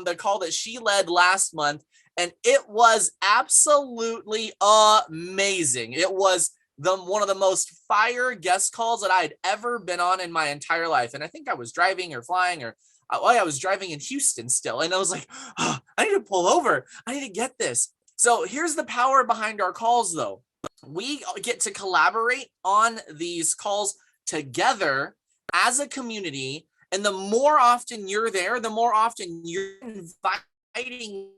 the call that she led last month, and it was absolutely amazing. It was one of the most fire guest calls that I had ever been on in my entire life. And I think I was driving or flying, or I was driving in Houston still. And I was like, oh, I need to pull over. I need to get this. So here's the power behind our calls, though. We get to collaborate on these calls together as a community And the more often you're there, the more often you're inviting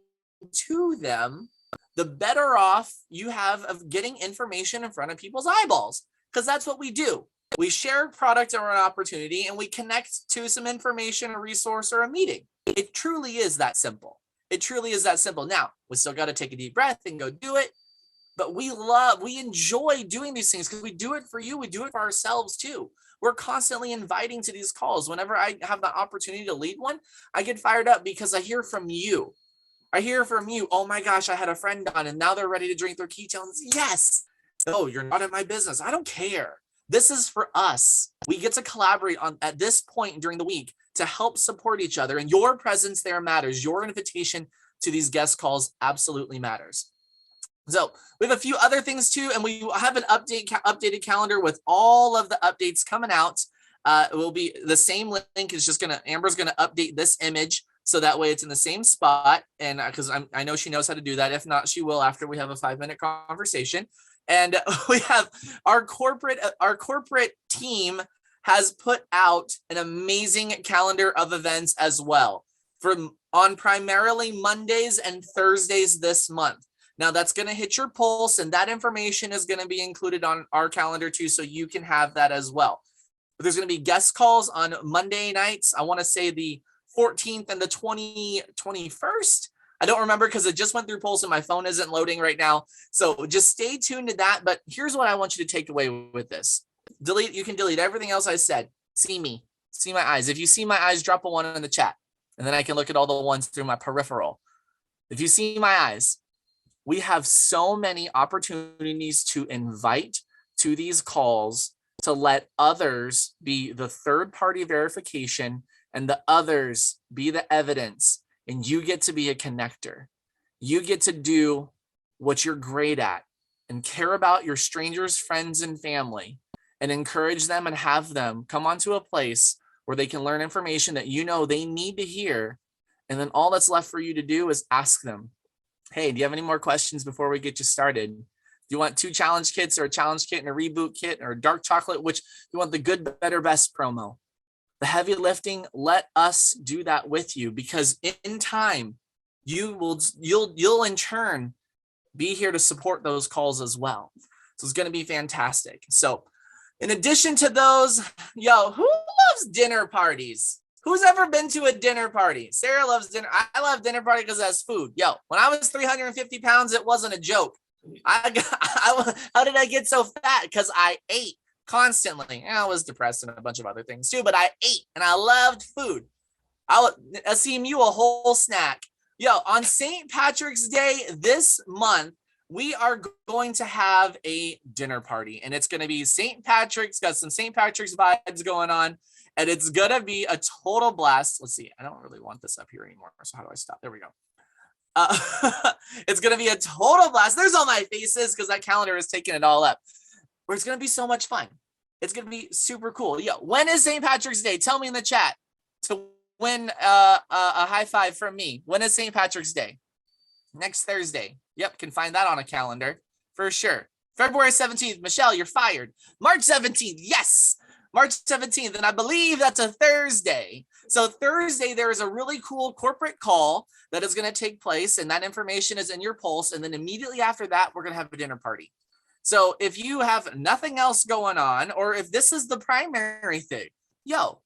to them, the better off you have of getting information in front of people's eyeballs. Because that's what we do. We share a product or an opportunity, and we connect to some information, a resource, or a meeting. It truly is that simple. It truly is that simple. Now, we still got to take a deep breath and go do it. But we enjoy doing these things because we do it for you. We do it for ourselves too. We're constantly inviting to these calls. Whenever I have the opportunity to lead one, I get fired up because I hear from you. I hear from you. Oh my gosh, I had a friend on and now they're ready to drink their ketones. Yes. No, you're not in my business. I don't care. This is for us. We get to collaborate at this point during the week to help support each other. And your presence there matters. Your invitation to these guest calls absolutely matters. So we have a few other things too, and we have an updated calendar with all of the updates coming out. It will be the same link. Is just Amber's gonna update this image so that way it's in the same spot. And because I know she knows how to do that. If not, she will after we have a 5-minute conversation. And we have our corporate team has put out an amazing calendar of events as well on primarily Mondays and Thursdays this month. Now that's going to hit your pulse, and that information is going to be included on our calendar too, so you can have that as well. But there's going to be guest calls on Monday nights. I want to say the 14th and the 21st. I don't remember because it just went through Pulse and my phone isn't loading right now. So just stay tuned to that. But here's what I want you to take away with this. You can delete everything else I said. See me, see my eyes. If you see my eyes, drop a 1 in the chat, and then I can look at all the ones through my peripheral. If you see my eyes, we have so many opportunities to invite to these calls to let others be the third-party verification and the others be the evidence. And you get to be a connector. You get to do what you're great at and care about your strangers, friends, and family, and encourage them and have them come onto a place where they can learn information that you know they need to hear. And then all that's left for you to do is ask them, hey, do you have any more questions before we get you started? Do you want 2 challenge kits or a challenge kit and a reboot kit or dark chocolate? Which you want the good, better, best promo? The heavy lifting, let us do that with you, because in time, you'll in turn be here to support those calls as well. So it's going to be fantastic. So in addition to those, who loves dinner parties? Who's ever been to a dinner party? Sarah loves dinner. I love dinner party because it has food. When I was 350 pounds, it wasn't a joke. How did I get so fat? Because I ate constantly. I was depressed and a bunch of other things too, but I ate and I loved food. I'll seem you a whole snack. On St. Patrick's Day this month, we are going to have a dinner party, and it's going to be St. Patrick's, got some St. Patrick's vibes going on, and it's going to be a total blast. Let's see. I don't really want this up here anymore. So how do I stop? There we go. It's going to be a total blast. There's all my faces because that calendar is taking it all up. Where it's going to be so much fun. It's going to be super cool. When is St. Patrick's Day? Tell me in the chat to win a high five from me. When is St. Patrick's Day? Next Thursday. Yep, can find that on a calendar for sure. February 17th, Michelle, you're fired. March 17th, yes, March 17th, and I believe that's a Thursday. So Thursday, there is a really cool corporate call that is going to take place, and that information is in your pulse, and then immediately after that, we're going to have a dinner party. So if you have nothing else going on, or if this is the primary thing,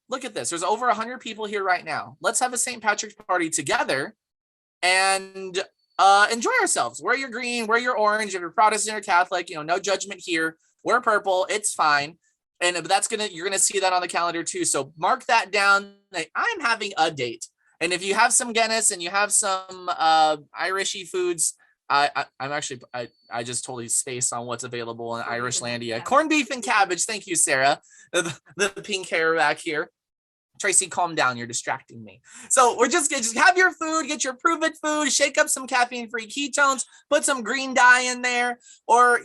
look at this. There's over 100 people here right now. Let's have a St. Patrick's party together and enjoy ourselves. Wear your green, wear your orange. If you're Protestant or Catholic, no judgment here. Wear purple, it's fine. And you're gonna see that on the calendar too. So mark that down. I'm having a date. And if you have some Guinness and you have some Irishy foods, I just totally spaced on what's available in Irishlandia. Corned beef and cabbage. Thank you, Sarah. The pink hair back here. Tracy, calm down. You're distracting me. So we're just have your food, get your Prove It food, shake up some caffeine-free ketones, put some green dye in there, or,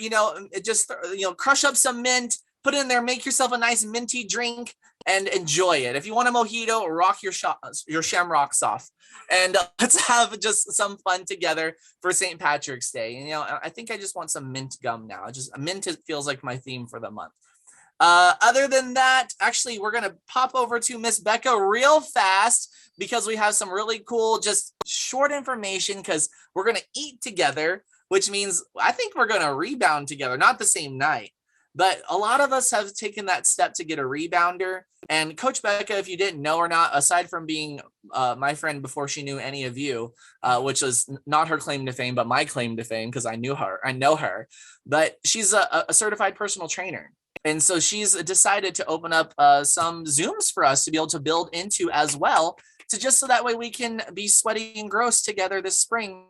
crush up some mint, put it in there, make yourself a nice minty drink and enjoy it. If you want a mojito, rock your shamrocks off. And let's have just some fun together for St. Patrick's Day. And, I think I just want some mint gum now. Mint feels like my theme for the month. Other than that, actually, we're going to pop over to Miss Becca real fast because we have some really cool, just short information because we're going to eat together, which means I think we're going to rebound together, not the same night. But a lot of us have taken that step to get a rebounder. And Coach Becca, if you didn't know or not, aside from being my friend before she knew any of you, which was not her claim to fame, but my claim to fame because I know her, but she's a certified personal trainer. And so she's decided to open up some Zooms for us to be able to build into as well, to just so that way we can be sweaty and gross together this spring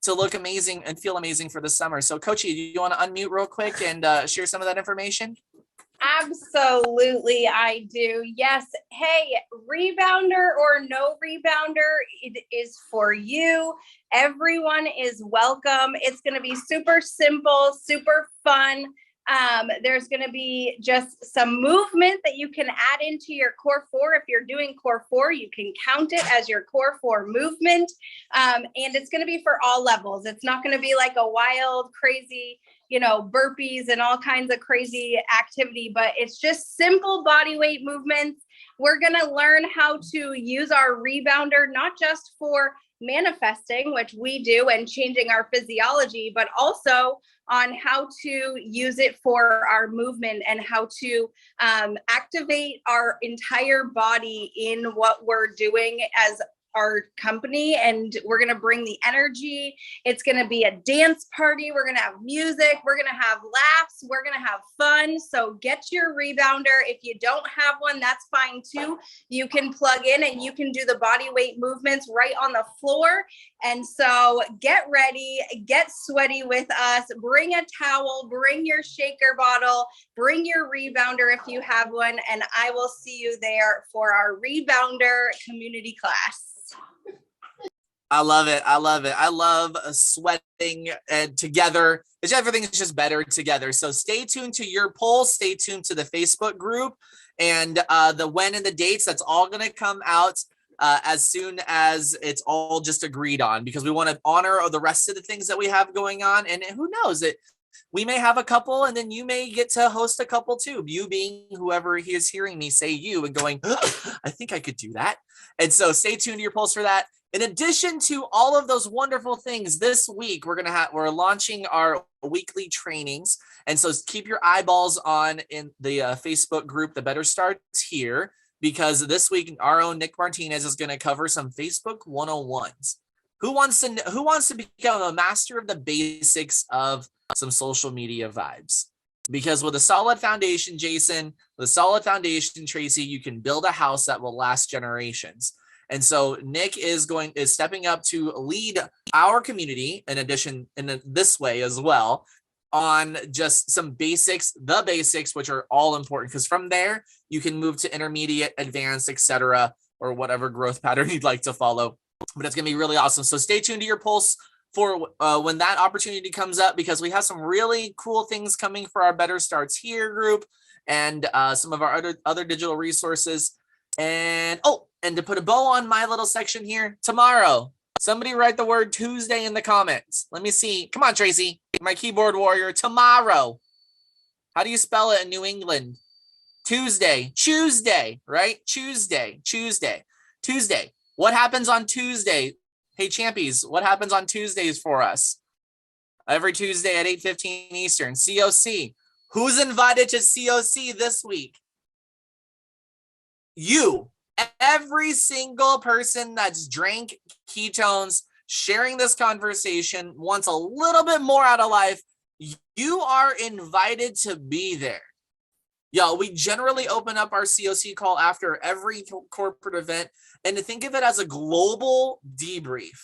to look amazing and feel amazing for the summer. So Coachy, do you want to unmute real quick and share some of that information? Absolutely, I do. Yes. Hey, rebounder or no rebounder, it is for you. Everyone is welcome. It's going to be super simple, super fun. There's going to be just some movement that you can add into your core 4. If you're doing core 4, you can count it as your core 4 movement. And it's going to be for all levels. It's not going to be like a wild, crazy, burpees and all kinds of crazy activity, but it's just simple body weight movements. We're going to learn how to use our rebounder, not just for manifesting, which we do, and changing our physiology, but also on how to use it for our movement and how to activate our entire body in what we're doing as our company. And we're going to bring the energy. It's going to be a dance party. We're going to have music. We're going to have laughs. We're going to have fun. So get your rebounder. If you don't have one, that's fine too. You can plug in and you can do the body weight movements right on the floor. And so get ready, get sweaty with us, bring a towel, bring your shaker bottle, bring your rebounder if you have one, and I will see you there for our rebounder community class. I love it. I love it. I love sweating together. Everything is just better together. So stay tuned to your poll. Stay tuned to the Facebook group and the when and the dates. That's all going to come out as soon as it's all just agreed on, because we want to honor the rest of the things that we have going on. And who knows, we may have a couple and then you may get to host a couple too. You being whoever he is hearing me say you and going, I think I could do that. And so stay tuned to your polls for that. In addition to all of those wonderful things, this week we're launching our weekly trainings. And so keep your eyeballs on in the Facebook group, The Better Starts Here, because this week our own Nick Martinez is going to cover some Facebook 101s. Who wants to become a master of the basics of some social media vibes? Because with a solid foundation, Jason, with a solid foundation, Tracy, you can build a house that will last generations. And so Nick is stepping up to lead our community in this way as well, on just some basics, the basics, which are all important, because from there you can move to intermediate, advanced, etc., or whatever growth pattern you'd like to follow. But it's going to be really awesome. So stay tuned to your pulse for when that opportunity comes up, because we have some really cool things coming for our Better Starts Here group and some of our other digital resources. And to put a bow on my little section here, tomorrow, somebody write the word Tuesday in the comments. Let me see. Come on, Tracy, my keyboard warrior. Tomorrow. How do you spell it in New England? Tuesday, right? Tuesday. What happens on Tuesday? Hey, champies, what happens on Tuesdays for us? Every Tuesday at 8:15 Eastern, COC. Who's invited to COC this week? You. Every single person that's drank ketones, sharing this conversation, wants a little bit more out of life, you are invited to be there. Yo, we generally open up our COC call after every corporate event, and to think of it as a global debrief.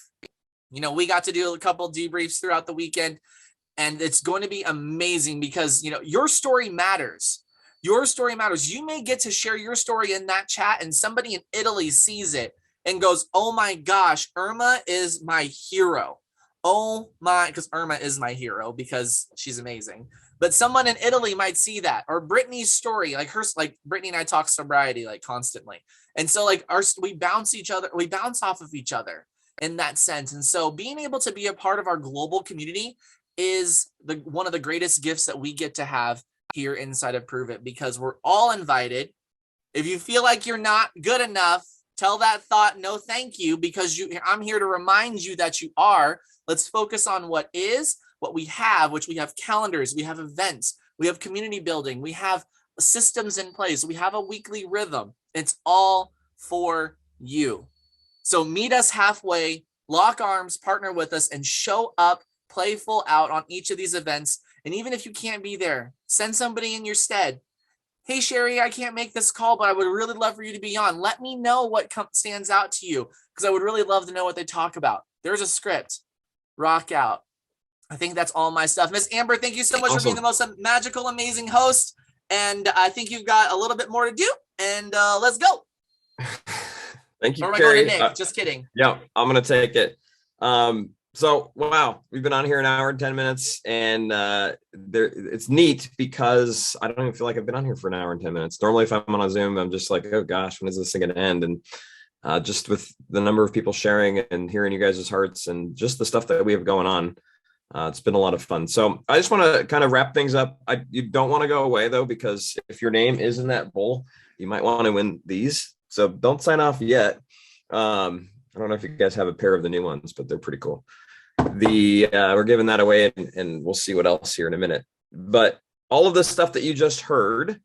We got to do a couple debriefs throughout the weekend, and it's going to be amazing because, your story matters. Your story matters. You may get to share your story in that chat and somebody in Italy sees it and goes, oh my gosh, Irma is my hero. Because Irma is my hero because she's amazing. But someone in Italy might see that, or Brittany's story, like Brittany and I talk sobriety constantly. And so we bounce off of each other in that sense. And so being able to be a part of our global community is one of the greatest gifts that we get to have here inside of Prove It, because we're all invited. If you feel like you're not good enough, tell that thought no thank you, because I'm here to remind you that you are. Let's focus on what is, what we have, which we have calendars, we have events, we have community building, we have systems in place, we have a weekly rhythm. It's all for you. So meet us halfway, lock arms, partner with us, and show up playful out on each of these events. And even if you can't be there, send somebody in your stead. Hey, Sherry, I can't make this call, but I would really love for you to be on. Let me know what stands out to you, because I would really love to know what they talk about. There's a script. Rock out. I think that's all my stuff. Miss Amber, thank you so much for being the most magical, amazing host. And I think you've got a little bit more to do. And let's go. Thank you, or am I Carrie. going to Nick? Just kidding. Yeah, I'm going to take it. So, wow, we've been on here an hour and 10 minutes, and it's neat because I don't even feel like I've been on here for an hour and 10 minutes. Normally, if I'm on a Zoom, I'm just like, oh gosh, when is this thing going to end? And just with the number of people sharing and hearing you guys' hearts and just the stuff that we have going on, it's been a lot of fun. So I just want to kind of wrap things up. You don't want to go away, though, because if your name is in that bowl, you might want to win these. So don't sign off yet. I don't know if you guys have a pair of the new ones, but they're pretty cool. We're giving that away, and we'll see what else here in a minute. But all of the stuff that you just heard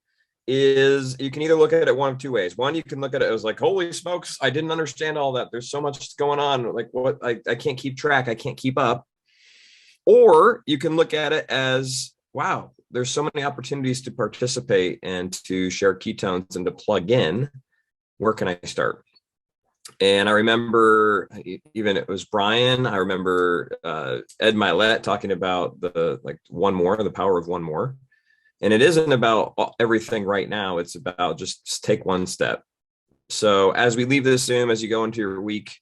is, you can either look at it one of two ways. One, you can look at it as like, holy smokes, I didn't understand all that. There's so much going on. Like, what? I can't keep track. I can't keep up. Or you can look at it as, wow, there's so many opportunities to participate and to share ketones and to plug in. Where can I start? And I remember even it was Brian. I remember Ed Milet talking about the power of one more. And it isn't about everything right now. It's about just take one step. So as we leave this Zoom, as you go into your week,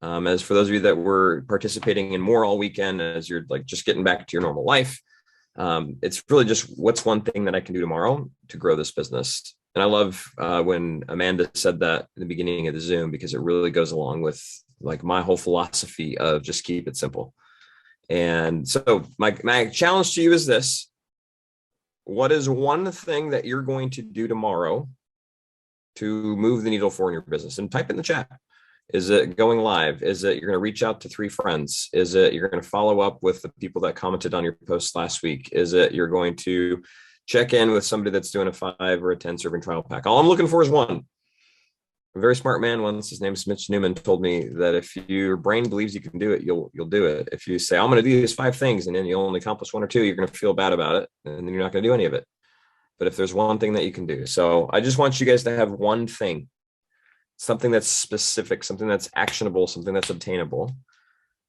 as for those of you that were participating in more all weekend, as you're like just getting back to your normal life, it's really just what's one thing that I can do tomorrow to grow this business. And I love when Amanda said that in the beginning of the Zoom, because it really goes along with like my whole philosophy of just keep it simple. And so my challenge to you is this: what is one thing that you're going to do tomorrow to move the needle forward in your business? And type in the chat. Is it going live? Is it you're going to reach out to 3 friends? Is it you're going to follow up with the people that commented on your post last week? Is it you're going to check in with somebody that's doing a 5 or a 10 serving trial pack? All I'm looking for is one. A very smart man once, his name is Mitch Newman, told me that if your brain believes you can do it, you'll do it. If you say, I'm going to do these 5 things, and then you only accomplish 1 or 2, you're going to feel bad about it, and then you're not going to do any of it. But if there's one thing that you can do. So I just want you guys to have one thing, something that's specific, something that's actionable, something that's obtainable.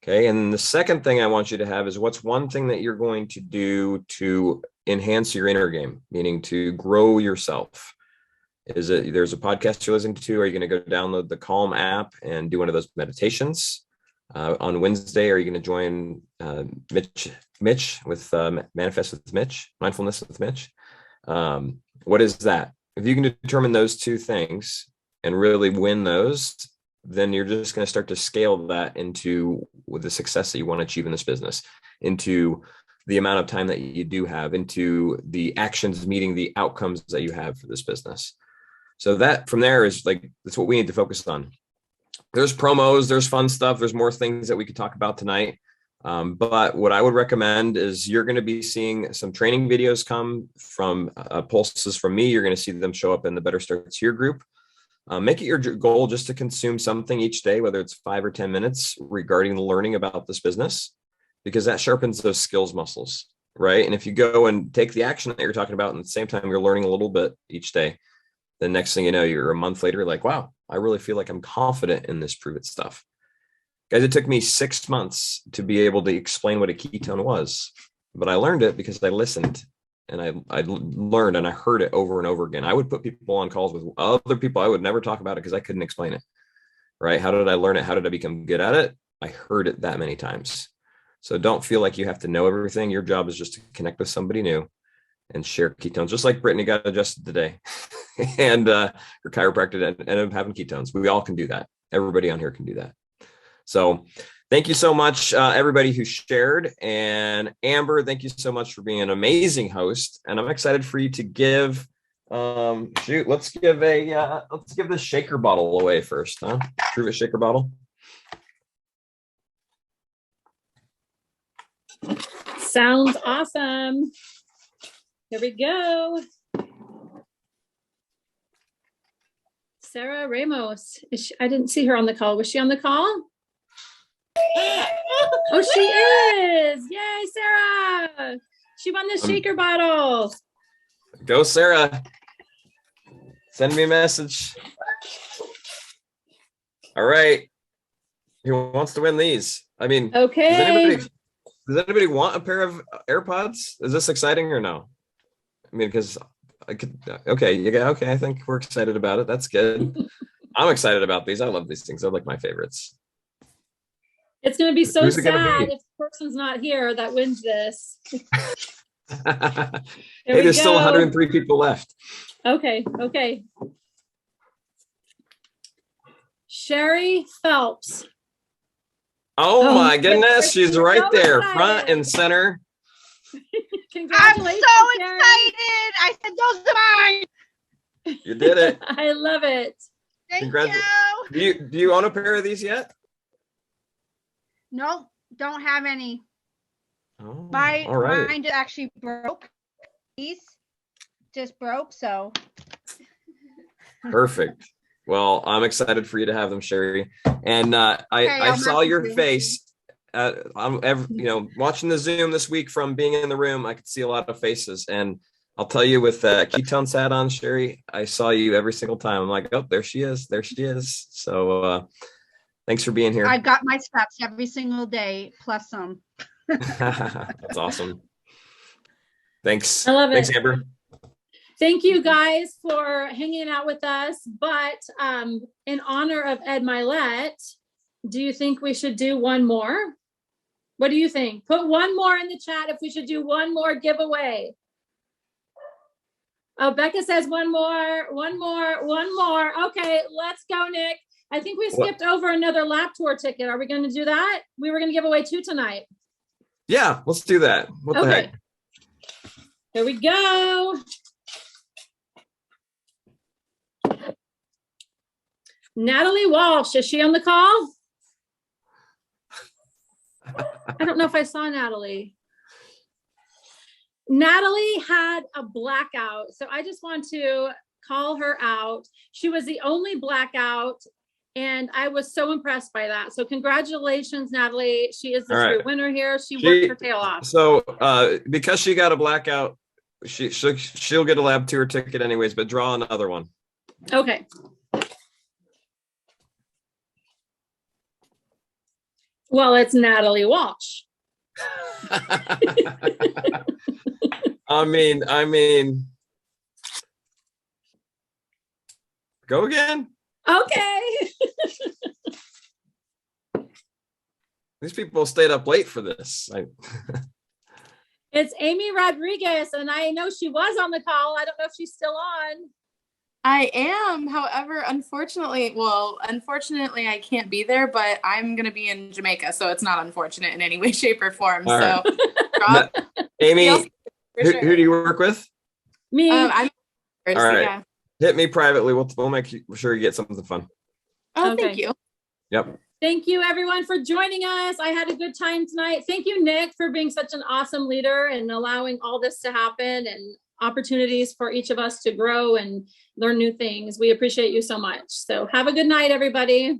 Okay. And the second thing I want you to have is what's one thing that you're going to do to enhance your inner game, meaning to grow yourself. Is it there's a podcast you're listening to? Are you going to go download the Calm app and do one of those meditations on Wednesday? Are you going to join Mitch with Manifest with Mitch, Mindfulness with Mitch? What is that? If you can determine those 2 things and really win those, then you're just going to start to scale that into with the success that you want to achieve in this business, into the amount of time that you do have, into the actions meeting the outcomes that you have for this business. So that from there is like, that's what we need to focus on. There's promos, there's fun stuff. There's more things that we could talk about tonight. But what I would recommend is you're going to be seeing some training videos come from pulses from me. You're going to see them show up in the Better Starts Here group. Make it your goal just to consume something each day, whether it's 5 or 10 minutes regarding the learning about this business, because that sharpens those skills muscles, right? And if you go and take the action that you're talking about, and at the same time, you're learning a little bit each day, the next thing you know, you're a month later, like, wow, I really feel like I'm confident in this Prove It stuff. Guys, it took me 6 months to be able to explain what a ketone was, but I learned it because I listened. And I learned and I heard it over and over again. I would put people on calls with other people. I would never talk about it because I couldn't explain it, right? How did I learn it? How did I become good at it? I heard it that many times. So don't feel like you have to know everything. Your job is just to connect with somebody new and share ketones, just like Brittany got adjusted today. And her chiropractor ended up having ketones. We all can do that. Everybody on here can do that. So Thank you so much, everybody who shared. And Amber, thank you so much for being an amazing host. And I'm excited for you to give, let's give the shaker bottle away first, huh? Prove it shaker bottle. Sounds awesome. Here we go. Sarah Ramos. I didn't see her on the call. Was she on the call? Oh, she is. Yay, Sarah. She won the shaker bottle. Go, Sarah. Send me a message. All right. Who wants to win these? I mean, okay. Does anybody want a pair of AirPods? Is this exciting or no? I mean, because I could, okay, I think we're excited about it. That's good. I'm excited about these. I love these things. They're like my favorites. It's going to be so Who's it gonna sad be? if the person's not here that wins this. Hey, there's still 103 people left. Okay. Sherry Phelps. Oh my goodness, she's right so there, excited. front and center. Congratulations, I'm so Sherry. excited. I said those are mine. You did it. I love it. Thank you. Do you own a pair of these yet? No, don't have any. Oh, Mine right. actually broke. These just broke, so. Perfect. Well, I'm excited for you to have them, Sherry. And I saw your face. Watching the Zoom this week from being in the room, I could see a lot of faces. And I'll tell you, with Ketones hat on, Sherry, I saw you every single time. I'm like, oh, there she is. There she is. So thanks for being here. I've got my steps every single day, plus some. That's awesome. Thanks. I love it. Thanks, Amber. Thank you guys for hanging out with us. But in honor of Ed Milet, do you think we should do one more? What do you think? Put one more in the chat if we should do one more giveaway. Oh, Becca says one more. Okay, let's go, Nick. I think we skipped over another lap tour ticket. Are we going to do that? We were going to give away 2 tonight. Yeah, let's do that. What the heck? Here we go. Natalie Walsh, is she on the call? I don't know if I saw Natalie. Natalie had a blackout, so I just want to call her out. She was the only blackout, and I was so impressed by that. So congratulations, Natalie. She is the true winner here. She worked her tail off. So because she got a blackout, she'll get a lab tour ticket anyways, but draw another one. Okay. Well, it's Natalie Walsh. I mean, go again. Okay. These people stayed up late for this. It's Amy Rodriguez, and I know she was on the call. I don't know if she's still on. I am. However, unfortunately, I can't be there, but I'm going to be in Jamaica, so it's not unfortunate in any way, shape, or form. All so, right. Amy, who sure. do you work with? Me. I'm all right. Yeah. Hit me privately. We'll make sure you get something fun. Oh, thank you. Yep. Thank you, everyone, for joining us. I had a good time tonight. Thank you, Nick, for being such an awesome leader and allowing all this to happen and opportunities for each of us to grow and learn new things. We appreciate you so much. So have a good night, everybody.